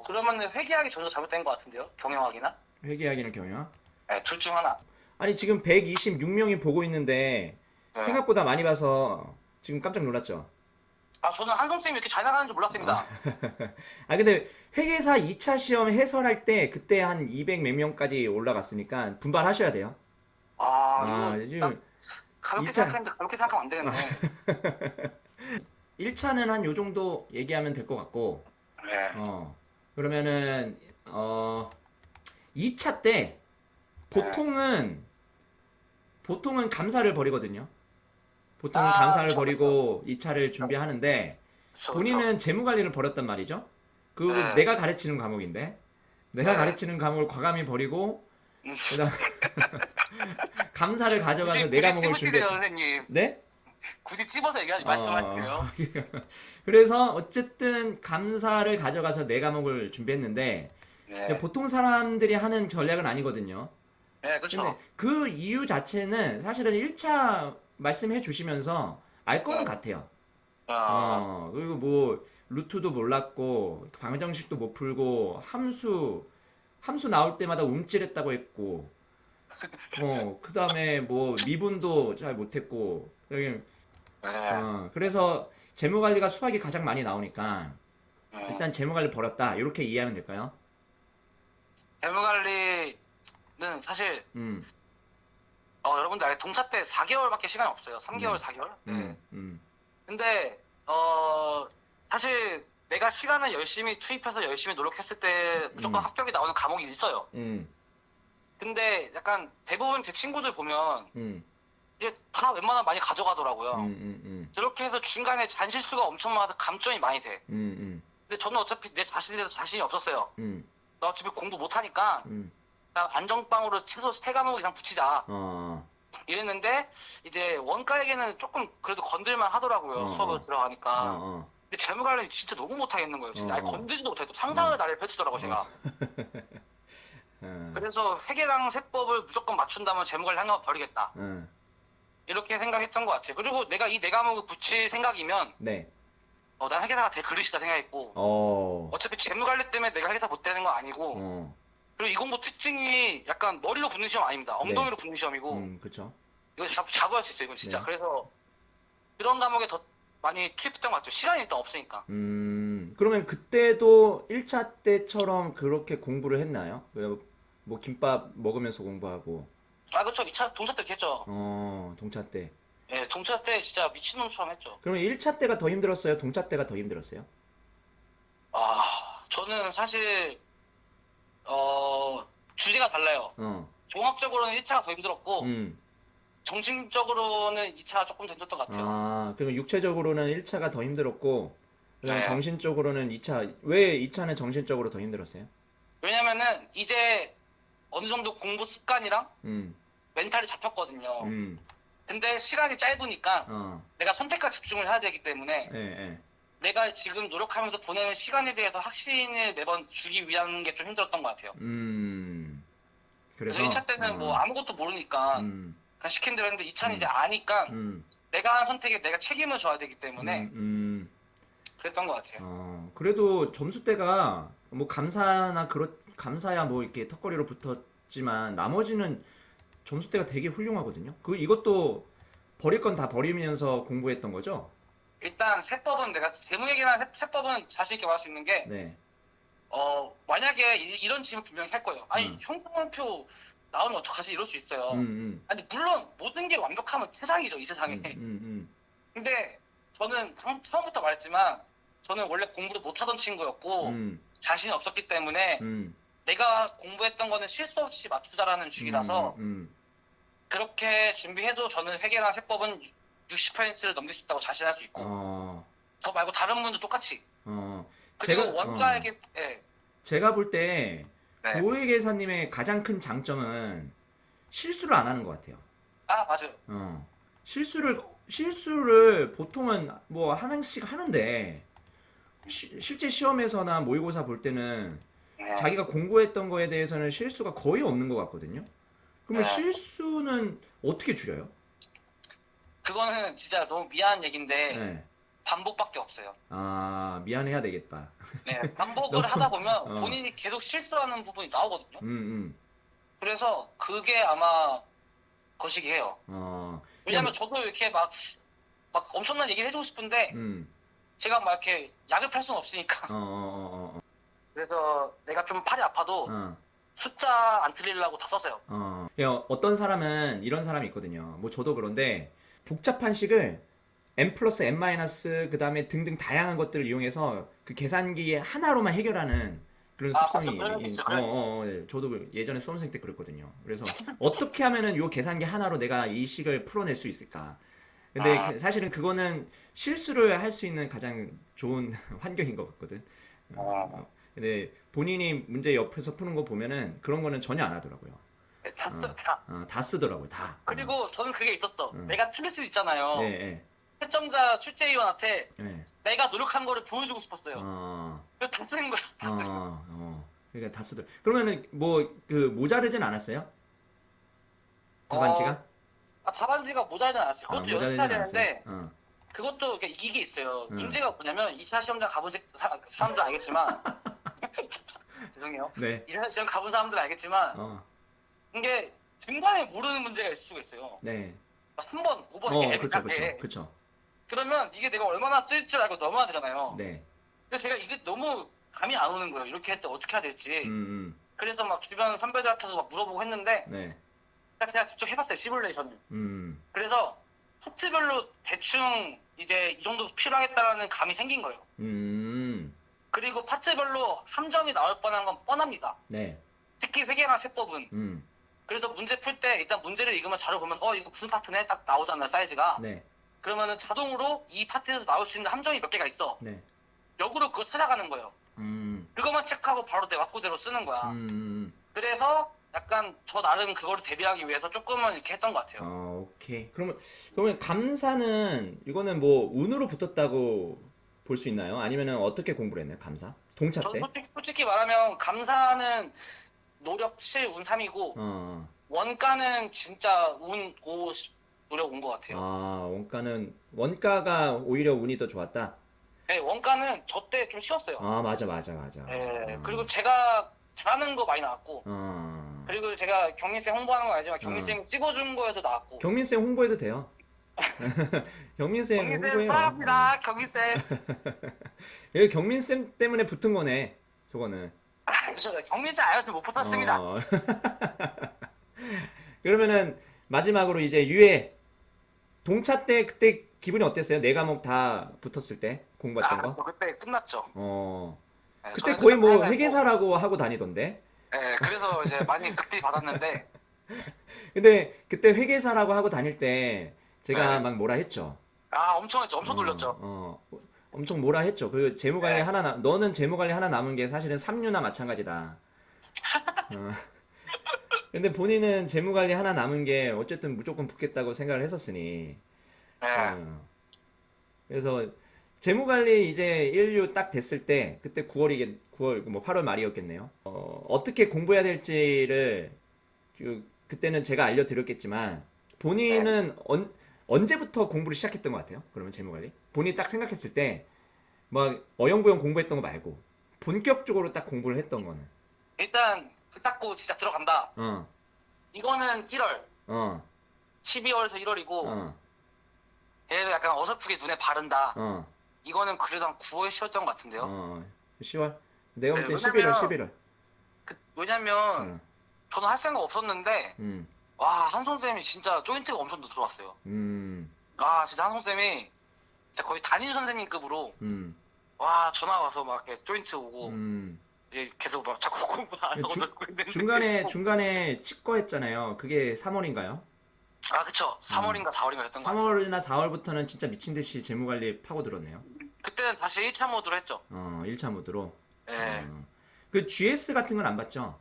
그러면 회계학이 전혀 잘못된 것 같은데요? 경영학이나? 회계학이나 경영학? 네, 둘 중 하나. 아니 지금 126명이 보고 있는데 네. 생각보다 많이 봐서 지금 깜짝 놀랐죠. 아, 저는 한성쌤이 이렇게 잘 나가는 줄 몰랐습니다. 근데 회계사 2차 시험 해설할 때 그때 한 200 몇 명까지 올라갔으니까 분발하셔야 돼요. 이거 딱 요즘 가볍게 2차, 생각했는데 그렇게 생각하면 안 되겠네. 1차는 한 요 정도 얘기하면 될 것 같고, 네. 그러면은, 2차 때 보통은 감사를 벌이거든요. 보통은 감사를 그쵸, 벌이고 2차를 준비하는데, 그쵸, 그쵸. 본인은 재무 관리를 벌였단 말이죠. 그 네. 내가 가르치는 과목인데, 내가 네. 가르치는 과목을 과감히 버리고, 음. 그다음 감사를 가져가서 굳이 내 과목을 찝으시네요, 준비했다. 선생님. 네? 굳이 찝어서 어, 말씀하시네요. 그래서 어쨌든 감사를 가져가서 네 과목을 준비했는데 네. 보통 사람들이 하는 전략은 아니거든요. 네, 근데 그렇죠. 그 이유 자체는 사실은 1차 말씀해 주시면서 알 거는 네. 같아요. 어, 그리고 뭐 루트도 몰랐고 방정식도 못 풀고 함수 나올 때마다 움찔했다고 했고 그다음에 뭐 미분도 잘 못했고 네. 그래서 재무 관리가 수학이 가장 많이 나오니까 네. 일단 재무 관리 버렸다. 이렇게 이해하면 될까요? 재무관리는 사실 음, 여러분들 알게 동차 때 4개월밖에 시간이 없어요. 3개월, 네. 4개월? 네. 음, 근데 사실 내가 시간을 열심히 투입해서 열심히 노력했을 때 무조건 음. 합격이 나오는 과목이 있어요. 음, 근데 약간 대부분 제 친구들 보면 음, 이게 다 웬만하면 많이 가져가더라고요. 저렇게 해서 중간에 잔실수가 엄청 많아서 감점이 많이 돼. 음, 근데 저는 어차피 내 자신에 대해서 자신이 없었어요. 음, 나 어차피 공부 못하니까 음, 그냥 안정빵으로 최소 3과목 이상 붙이자. 어, 이랬는데 이제 원가에게는 조금 그래도 건들만 하더라고요. 어, 수업을 어, 들어가니까. 어, 근데 재무 관련 진짜 너무 못하겠는 거예요. 진짜 아예 어, 건들지도 못해도 상상을 나를 펼치더라고 제가. 어, 그래서 회계랑 세법을 무조건 맞춘다면 재무 관리 한 과목 버리겠다. 어, 이렇게 생각했던 것 같아요. 그리고 내가 이 4과목을 붙일 생각이면 네, 난 회계사가 될 그릇이다 생각했고 어차피 재무 관리 때문에 내가 회계사 못 되는 건 아니고 어, 그리고 이 공부 특징이 약간 머리로 붙는 시험 아닙니다. 엉덩이로 붙는 시험이고 그쵸. 이거 자부할 수 있어요. 이건 진짜. 네. 그래서 그런 과목에 더 많이 투입했던 것 같아요. 시간이 일단 없으니까. 그러면 그때도 1차 때처럼 그렇게 공부를 했나요? 뭐 김밥 먹으면서 공부하고, 그쵸. 2차, 동차 때 했죠. 동차 때. 예, 동차 때 진짜 미친놈처럼 했죠. 그러면 1차 때가 더 힘들었어요? 동차 때가 더 힘들었어요? 저는 사실 주제가 달라요. 어. 종합적으로는 1차가 더 힘들었고 음. 정신적으로는 2차가 조금 더 힘들었던 것 같아요. 아, 그러면 육체적으로는 1차가 더 힘들었고, 그다음에 네. 정신적으로는 2차, 왜 2차는 정신적으로 더 힘들었어요? 왜냐면은 이제 어느 정도 공부 습관이랑 음. 멘탈이 잡혔거든요. 음. 근데 시간이 짧으니까 어. 내가 선택과 집중을 해야 되기 때문에 예, 예. 내가 지금 노력하면서 보내는 시간에 대해서 확신을 매번 주기 위한 게 좀 힘들었던 것 같아요. 음. 그래서 그래서 1차 때는 뭐 아무것도 모르니까 음. 그냥 시킨 대로 했는데 2차는 이제 음. 아니까 음. 내가 한 선택에 내가 책임을 져야 되기 때문에 음. 음. 그랬던 것 같아요. 그래도 점수대가 뭐 감사야 뭐 이렇게 턱걸이로 붙었지만 나머지는 점수대가 되게 훌륭하거든요. 이것도 버릴 건 다 버리면서 공부했던 거죠? 일단 세법은 내가 재무얘기나 세법은 자신 있게 말할 수 있는 게 네. 만약에 이런 질문 분명히 할 거예요. 아니, 음. 형성표 나오면 어떡하지? 이럴 수 음. 있어요. 음. 아니, 물론 모든 게 완벽하면 세상이죠, 이 세상에. 음. 음. 근데 저는 처음부터 말했지만 저는 원래 공부를 못하던 친구였고 음. 자신이 없었기 때문에 음. 내가 공부했던 거는 실수 없이 맞추자라는 주기라서 음. 그렇게 준비해도 저는 회계나 세법은 60%를 넘길 수 있다고 자신할 수 있고 어. 저 말고 다른 분도 똑같이 어. 그리고 원가에게 예, 제가 볼 때 네. 고액계사님의 가장 큰 장점은 실수를 안 하는 것 같아요. 아 맞아요. 어. 실수를 보통은 뭐 하나씩 하는데 실제 시험에서나 모의고사 볼 때는 네. 자기가 공부했던 거에 대해서는 실수가 거의 없는 것 같거든요. 그러면 네. 실수는 어떻게 줄여요? 그거는 진짜 너무 미안한 얘기인데 네. 반복밖에 없어요. 아, 미안해야 되겠다. 네, 너무, 반복을 하다 보면 어, 본인이 계속 실수하는 부분이 나오거든요. 음, 그래서 그게 아마 거시기해요. 왜냐면 그냥, 저도 이렇게 막 엄청난 얘기를 해주고 싶은데 음, 제가 막 이렇게 약을 팔 수는 없으니까. 그래서 내가 좀 팔이 아파도 어. 숫자 안 틀리려고 다 썼어요. 그냥 어떤 사람은 이런 사람이 있거든요. 뭐 저도 그런데 복잡한 식을 n 플러스 n 마이너스 그 다음에 등등 다양한 것들을 이용해서 그 계산기 하나로만 해결하는 그런 아, 맞죠. 습성이 그런 게 있어, 그런 게 있어. 네. 저도 예전에 수험생 때 그랬거든요. 그래서 어떻게 하면은 요 계산기 하나로 내가 이 식을 풀어낼 수 있을까? 근데 아, 사실은 그거는 실수를 할 수 있는 가장 좋은 환경인 것 같거든. 어, 근데 본인이 문제 옆에서 푸는 거 보면은 그런 거는 전혀 안 하더라고요. 네, 다 써, 다. 다 쓰더라고요, 다. 그리고 저는 그게 있었어. 어. 내가 틀릴 수 예, 있잖아요. 예, 채점자 출제위원한테 예. 내가 노력한 거를 보여주고 싶었어요. 어, 그래서 다 쓰는 거야, 다 쓰는 거야. 그러니까 다 쓰더라고요. 그러면은 뭐 그 모자르진 않았어요? 어, 답안지가? 답안지가 모자라진 않았어요. 그것도 연습해야 모자르진 않았어요? 되는데, 그것도 이게 있어요. 어. 문제가 뭐냐면, 2차 시험장 가본 사람들 알겠지만, 죄송해요. 네. 2차 시험 가본 사람들 알겠지만, 어, 이게 중간에 모르는 문제가 있을 수가 있어요. 네. 3번, 5번 이렇게 그쵸, 그쵸, 애매하게. 그쵸. 그러면 이게 내가 얼마나 쓸 줄 알고 넘어야 되잖아요. 네. 근데 제가 이게 너무 감이 안 오는 거예요. 이렇게 할 때 어떻게 해야 될지. 음, 그래서 막 주변 선배들한테도 막 물어보고 했는데, 네. 제가 직접 해봤어요, 시뮬레이션을. 음, 그래서 파트별로 대충 이제 이 정도 필요하겠다라는 감이 생긴 거예요. 음, 그리고 파트별로 함정이 나올 뻔한 건 뻔합니다. 네. 특히 회계나 세법은. 음, 그래서 문제 풀 때 일단 문제를 읽으면 자료 보면 이거 무슨 파트네? 딱 나오잖아요, 사이즈가. 네. 그러면은 자동으로 이 파트에서 나올 수 있는 함정이 몇 개가 있어. 네. 역으로 그거 찾아가는 거예요. 음, 그것만 체크하고 바로 내 왁구대로 쓰는 거야. 음, 그래서 약간 저 나름 그거를 대비하기 위해서 조금은 이렇게 했던 것 같아요. 오케이. 그러면 감사는 이거는 뭐 운으로 붙었다고 볼 수 있나요? 아니면은 어떻게 공부를 했나요? 감사? 동차 저는 때? 솔직히 말하면 감사는 노력 7, 운 3이고 어, 원가는 진짜 운 5, 노력 온 것 같아요. 원가가 오히려 운이 더 좋았다. 네, 원가는 저 때 좀 쉬웠어요. 맞아, 맞아, 맞아. 네, 그리고 제가 잘하는 거 많이 나왔고 그리고 제가 경민쌤 홍보하는 건 알지만 경민쌤 찍어준 거에서 나왔고 경민쌤 홍보해도 돼요. 경민쌤 경민쌤 홍보해요. 사랑합니다. 경민쌤. 여기 경민쌤 때문에 붙은 거네. 저거는. 그렇죠. 경민쌤 아니었으면 못 붙었습니다. 어, 그러면은 마지막으로 이제 유예 동차 때 그때 기분이 어땠어요? 네 과목 다 붙었을 때 공부했던 저 거? 그때 끝났죠. 네, 그때 저는 거의 끝났고 뭐 해가지고 회계사라고 하고 다니던데. 예, 그래서 이제 많이 극딜 받았는데, 근데 그때 회계사라고 하고 다닐 때 제가 예. 막 뭐라 했죠. 아, 엄청 했죠. 엄청 어, 놀렸죠. 엄청 뭐라 했죠. 그리고 재무관리 예. 하나 너는 재무관리 하나 남은 게 사실은 삼류나 마찬가지다. 어, 근데 본인은 재무관리 하나 남은 게 어쨌든 무조건 붙겠다고 생각을 했었으니. 예. 어, 그래서 재무관리 이제 1류 딱 됐을 때 그때 9월 뭐 8월 말이었겠네요. 어떻게 공부해야 될지를 그때는 제가 알려드렸겠지만 예. 본인은 언제부터 공부를 시작했던 것 같아요? 그러면 재무관리? 본인이 딱 생각했을 때 막 어영부영 공부했던 거 말고 본격적으로 딱 공부를 했던 거는. 일단, 그 닦고 진짜 들어간다. 어, 이거는 1월, 어, 12월에서 1월이고, 어, 얘도 약간 어설프게 눈에 바른다. 어, 이거는 그래도 한 9월, 10월던 것 같은데요. 10월? 내가 볼 네, 때 11월, 왜냐면, 11월. 왜냐면, 어, 저는 할 생각 없었는데, 음, 와, 한송쌤이 진짜 조인트가 엄청 들어왔어요. 음, 아, 진짜 한송쌤이 진짜 거의 담임 선생님급으로, 음, 와, 전화 와서 막 이렇게 조인트 오고, 음. 계속 막 자꾸 공부 안 하고 놀고 있는데. 중간에 치과 했잖아요. 그게 3월인가요? 아, 그쵸. 3월인가 4월인가 였던 것 같아요. 3월이나 4월부터는 진짜 미친 듯이 재무관리 파고들었네요. 그때는 다시 1차 모드로 했죠. 1차 모드로. 예. 그 GS 같은 건 안 봤죠?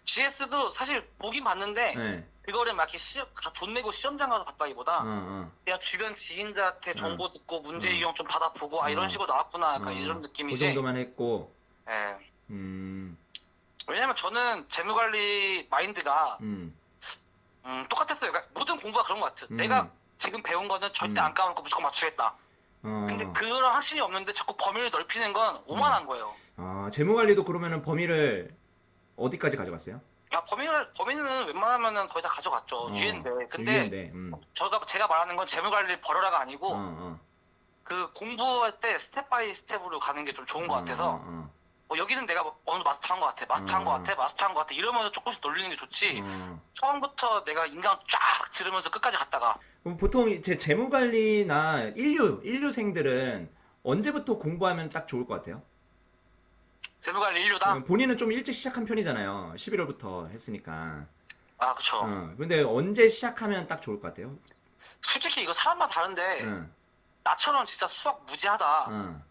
GS도 사실 보긴 봤는데, 네. 그거를 막 이렇게 돈 내고 시험장 가서 어, 봤다기보다, 어, 그냥 주변 지인들한테 어, 정보 듣고 문제 어, 유형 좀 받아보고, 아, 이런 어, 식으로 나왔구나. 약간 이런 그 느낌이지. 정도만 했고, 예. 음, 왜냐면 저는 재무관리 마인드가, 음, 똑같았어요. 그러니까 모든 공부가 그런 것 같아요. 내가 음, 지금 배운 거는 절대 음, 안 까먹고 무조건 맞추겠다. 근데 어, 그런 확신이 없는데 자꾸 범위를 넓히는 건 음. 오만한 거예요. 재무관리도 그러면은 범위를 어디까지 가져갔어요? 야, 범위는 웬만하면은 거의 다 가져갔죠. 유예인데. 근데 유예인데, 제가 말하는 건 재무관리를 버려라가 어, 아니고, 어, 그 공부할 때 스텝 바이 스텝으로 가는 게 좀 좋은 것 같아서, 여기는 내가 뭐 어느 정도 마스터한 것 같아. 마스터한 것 같아. 마스터한 것 같아. 이러면서 조금씩 놀리는 게 좋지. 어. 처음부터 내가 인강 쫙 들으면서 끝까지 갔다가, 그럼 보통 제 재무관리나 인류생들은 언제부터 공부하면 딱 좋을 것 같아요? 재무관리 인류다? 본인은 좀 일찍 시작한 편이잖아요. 11월부터 했으니까. 아, 그쵸. 근데 언제 시작하면 딱 좋을 것 같아요? 솔직히 이거 사람마다 다른데, 응, 나처럼 진짜 수학 무지하다. 응,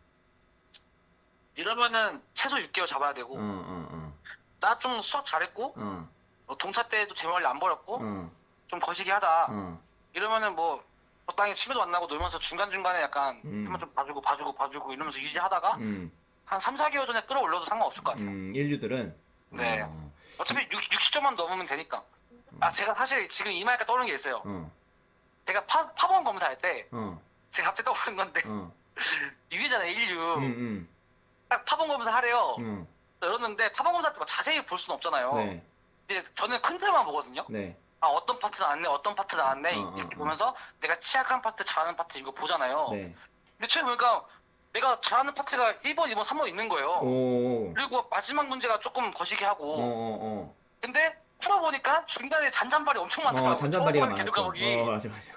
이러면은 최소 6개월 잡아야 되고, 어, 나 좀 수학 잘했고, 어, 동차 때도 재무관리 안 버렸고, 어, 좀 거시기 하다. 어, 이러면은 뭐 적당히 취미도 만나고 놀면서 중간중간에 약간 음, 한번 좀 봐주고 이러면서 유지하다가 음, 한 3, 4개월 전에 끌어올려도 상관없을 것 같아요. 인류들은, 네. 어, 어차피 60점만 넘으면 되니까. 아, 제가 사실 지금 이마니까 떠오르는 게 있어요. 어, 제가 파본 검사할 때 어, 제가 갑자기 떠오르는 건데 어, 유기잖아요, 음, 1류. 음, 딱 파본 검사 하래요. 음, 이러는데 파본 검사 때 막 자세히 볼 수는 없잖아요. 네, 근데 저는 큰 틀만 보거든요. 네, 아, 어떤 파트 나왔네, 어떤 파트 나왔네, 어, 이렇게 보면서 내가 취약한 파트, 잘하는 파트 이거 보잖아요. 네, 근데 처음에 보니까 내가 잘하는 파트가 1번, 2번, 3번 있는 거예요. 오, 그리고 마지막 문제가 조금 거시기 하고. 어, 근데 풀어보니까 중간에 잔잔발이 엄청 많더라고. 처음 잔잔바리가 보는 계도 많았죠. 과목이. 맞아, 맞아.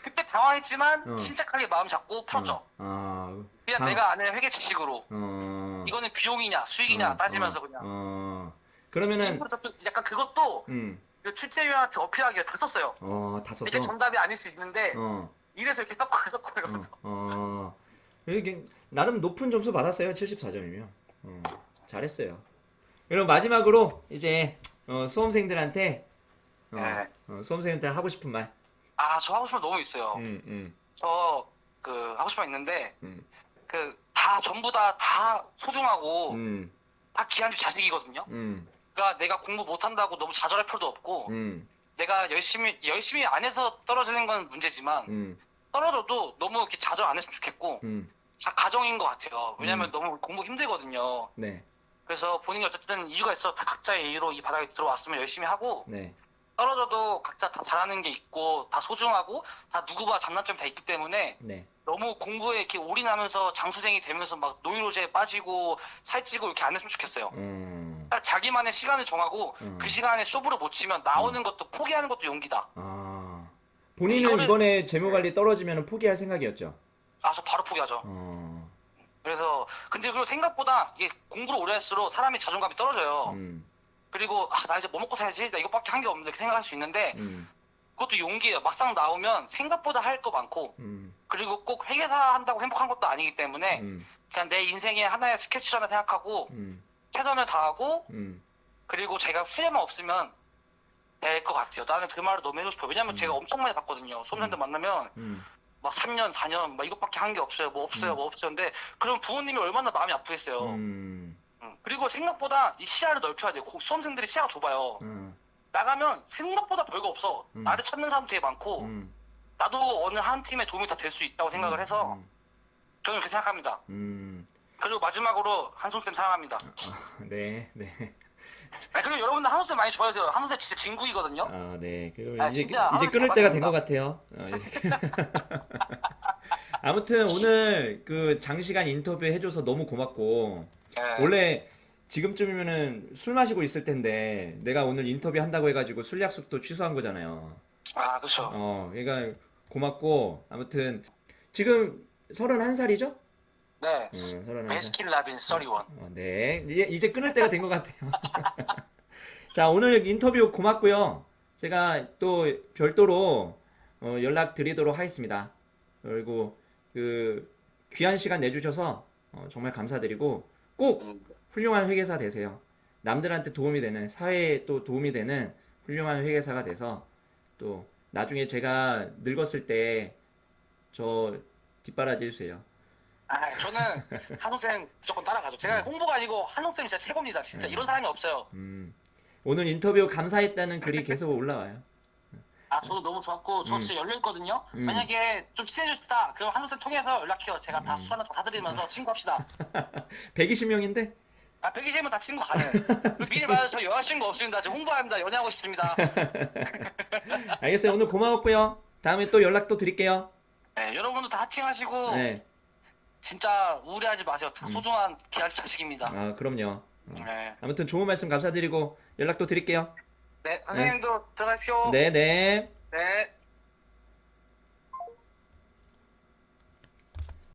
그때 당황했지만 어, 침착하게 마음 잡고 풀었죠. 그냥 당, 내가 아는 회계 지식으로. 어, 이거는 비용이냐, 수익이냐 따지면서 그냥. 그러면은, 일부러 약간 그것도 음, 그 출제위원한테 어필하기 위해 다 썼어요. 다 이게 썼어? 정답이 아닐 수 있는데 어, 이래서 이렇게 섞고 이러면서. 이게, 나름 높은 점수 받았어요. 74점이면. 잘했어요. 그럼 마지막으로, 이제, 수험생들한테, 예. 수험생한테 하고 싶은 말. 아, 저 하고 싶은 거 너무 있어요. 음, 음, 저 그 하고 싶은 거 있는데 음, 그 다 전부 다 소중하고 음, 다 기한주 자식이거든요. 음, 그러니까 내가 공부 못한다고 너무 좌절할 필요도 없고 음, 내가 열심히 안 해서 떨어지는 건 문제지만 음, 떨어져도 너무 이렇게 좌절 안 했으면 좋겠고 음, 다 가정인 것 같아요. 왜냐면 음, 너무 공부 힘들거든요. 네, 그래서 본인이 어쨌든 이유가 있어 다 각자의 이유로 이 바닥에 들어왔으면 열심히 하고 네, 떨어져도 각자 다 잘하는 게 있고 다 소중하고 다 누구와 장단점이 다 있기 때문에 네, 너무 공부에 이렇게 올인하면서 장수생이 되면서 막 노이로제에 빠지고 살찌고 이렇게 안 했으면 좋겠어요. 딱 자기만의 시간을 정하고 그 시간에 쇼부를 못 치면 나오는 것도 포기하는 것도 용기다. 본인은 이거를 이번에 재무관리 떨어지면 포기할 생각이었죠? 저 바로 포기하죠. 어, 그래서 근데 그리고 생각보다 이게 공부를 오래 할수록 사람이 자존감이 떨어져요. 음, 그리고 나 이제 뭐 먹고 살지? 나 이것밖에 한 게 없는데 이렇게 생각할 수 있는데 음, 그것도 용기예요. 막상 나오면 생각보다 할 거 많고 음, 그리고 꼭 회계사 한다고 행복한 것도 아니기 때문에 음, 그냥 내 인생의 하나의 스케치라나 생각하고 음, 최선을 다하고 음, 그리고 제가 후회만 없으면 될 것 같아요. 나는 그 말을 너무 해주고 싶어요. 왜냐면 제가 엄청 많이 봤거든요. 수험생들 만나면 음, 막 3년, 4년 막 이것밖에 한 게 없어요. 뭐 없어요, 뭐 없어요. 근데 그럼 부모님이 얼마나 마음이 아프겠어요. 음, 그리고 생각보다 이 시야를 넓혀야 돼요. 수험생들이 시야가 좁아요. 음, 나가면 생각보다 별거 없어. 음. 나를 찾는 사람도 되게 많고 음, 나도 어느 한 팀에 도움이 다 될 수 있다고 생각을 해서 저는 그렇게 생각합니다. 음. 그리고 마지막으로 한송쌤 사랑합니다. 네, 네. 그리고 여러분들 한송쌤 많이 좋아해주세요. 한송쌤 진짜 진국이거든요. 아, 네. 그럼 이제 진짜 이제 한송쌤 끊을 때가 된 대박입니다. 것 같아요. 아무튼 오늘 그 장시간 인터뷰 해줘서 너무 고맙고 예. 원래 지금쯤이면은 술 마시고 있을 텐데 내가 오늘 인터뷰 한다고 해가지고 술 약속도 취소한 거잖아요. 그렇죠. 그러니까 고맙고 아무튼 지금 31살이죠? 네. 31살. 베스킨 라빈 31. 네. 이제 끊을 때가 된 것 같아요. 자, 오늘 인터뷰 고맙고요. 제가 또 별도로 연락 드리도록 하겠습니다. 그리고 그 귀한 시간 내주셔서 정말 감사드리고 꼭 음. 훌륭한 회계사 되세요. 남들한테 도움이 되는 사회에 또 도움이 되는 훌륭한 회계사가 돼서 또 나중에 제가 늙었을 때 저 뒷바라지 해주세요. 저는 한홍쌤 무조건 따라가죠. 제가 홍보가 아니고 한홍쌤이 진짜 최고입니다. 진짜 이런 사람이 없어요. 오늘 인터뷰 감사했다는 글이 계속 올라와요. 저도 너무 좋았고, 저 진짜 열려있거든요. 음. 만약에 좀 친해지고 싶다, 그럼 한홍쌤 통해서 연락해요. 제가 다 수화나 다 사드리면서 친구합시다. 120명인데 120면 다 친구 가능. 미리 말해서 저 여자친구 없습니다. 저 홍보합니다. 연애하고 싶습니다. 알겠어요. 오늘 고마웠고요. 다음에 또 연락 또 드릴게요. 네, 여러분도 다 하팅하시고, 네. 진짜 우울해하지 마세요. 다 소중한 기아집 자식입니다. 그럼요. 네. 아무튼 좋은 말씀 감사드리고 연락 또 드릴게요. 네, 선생님도 들어가십시오. 네, 네.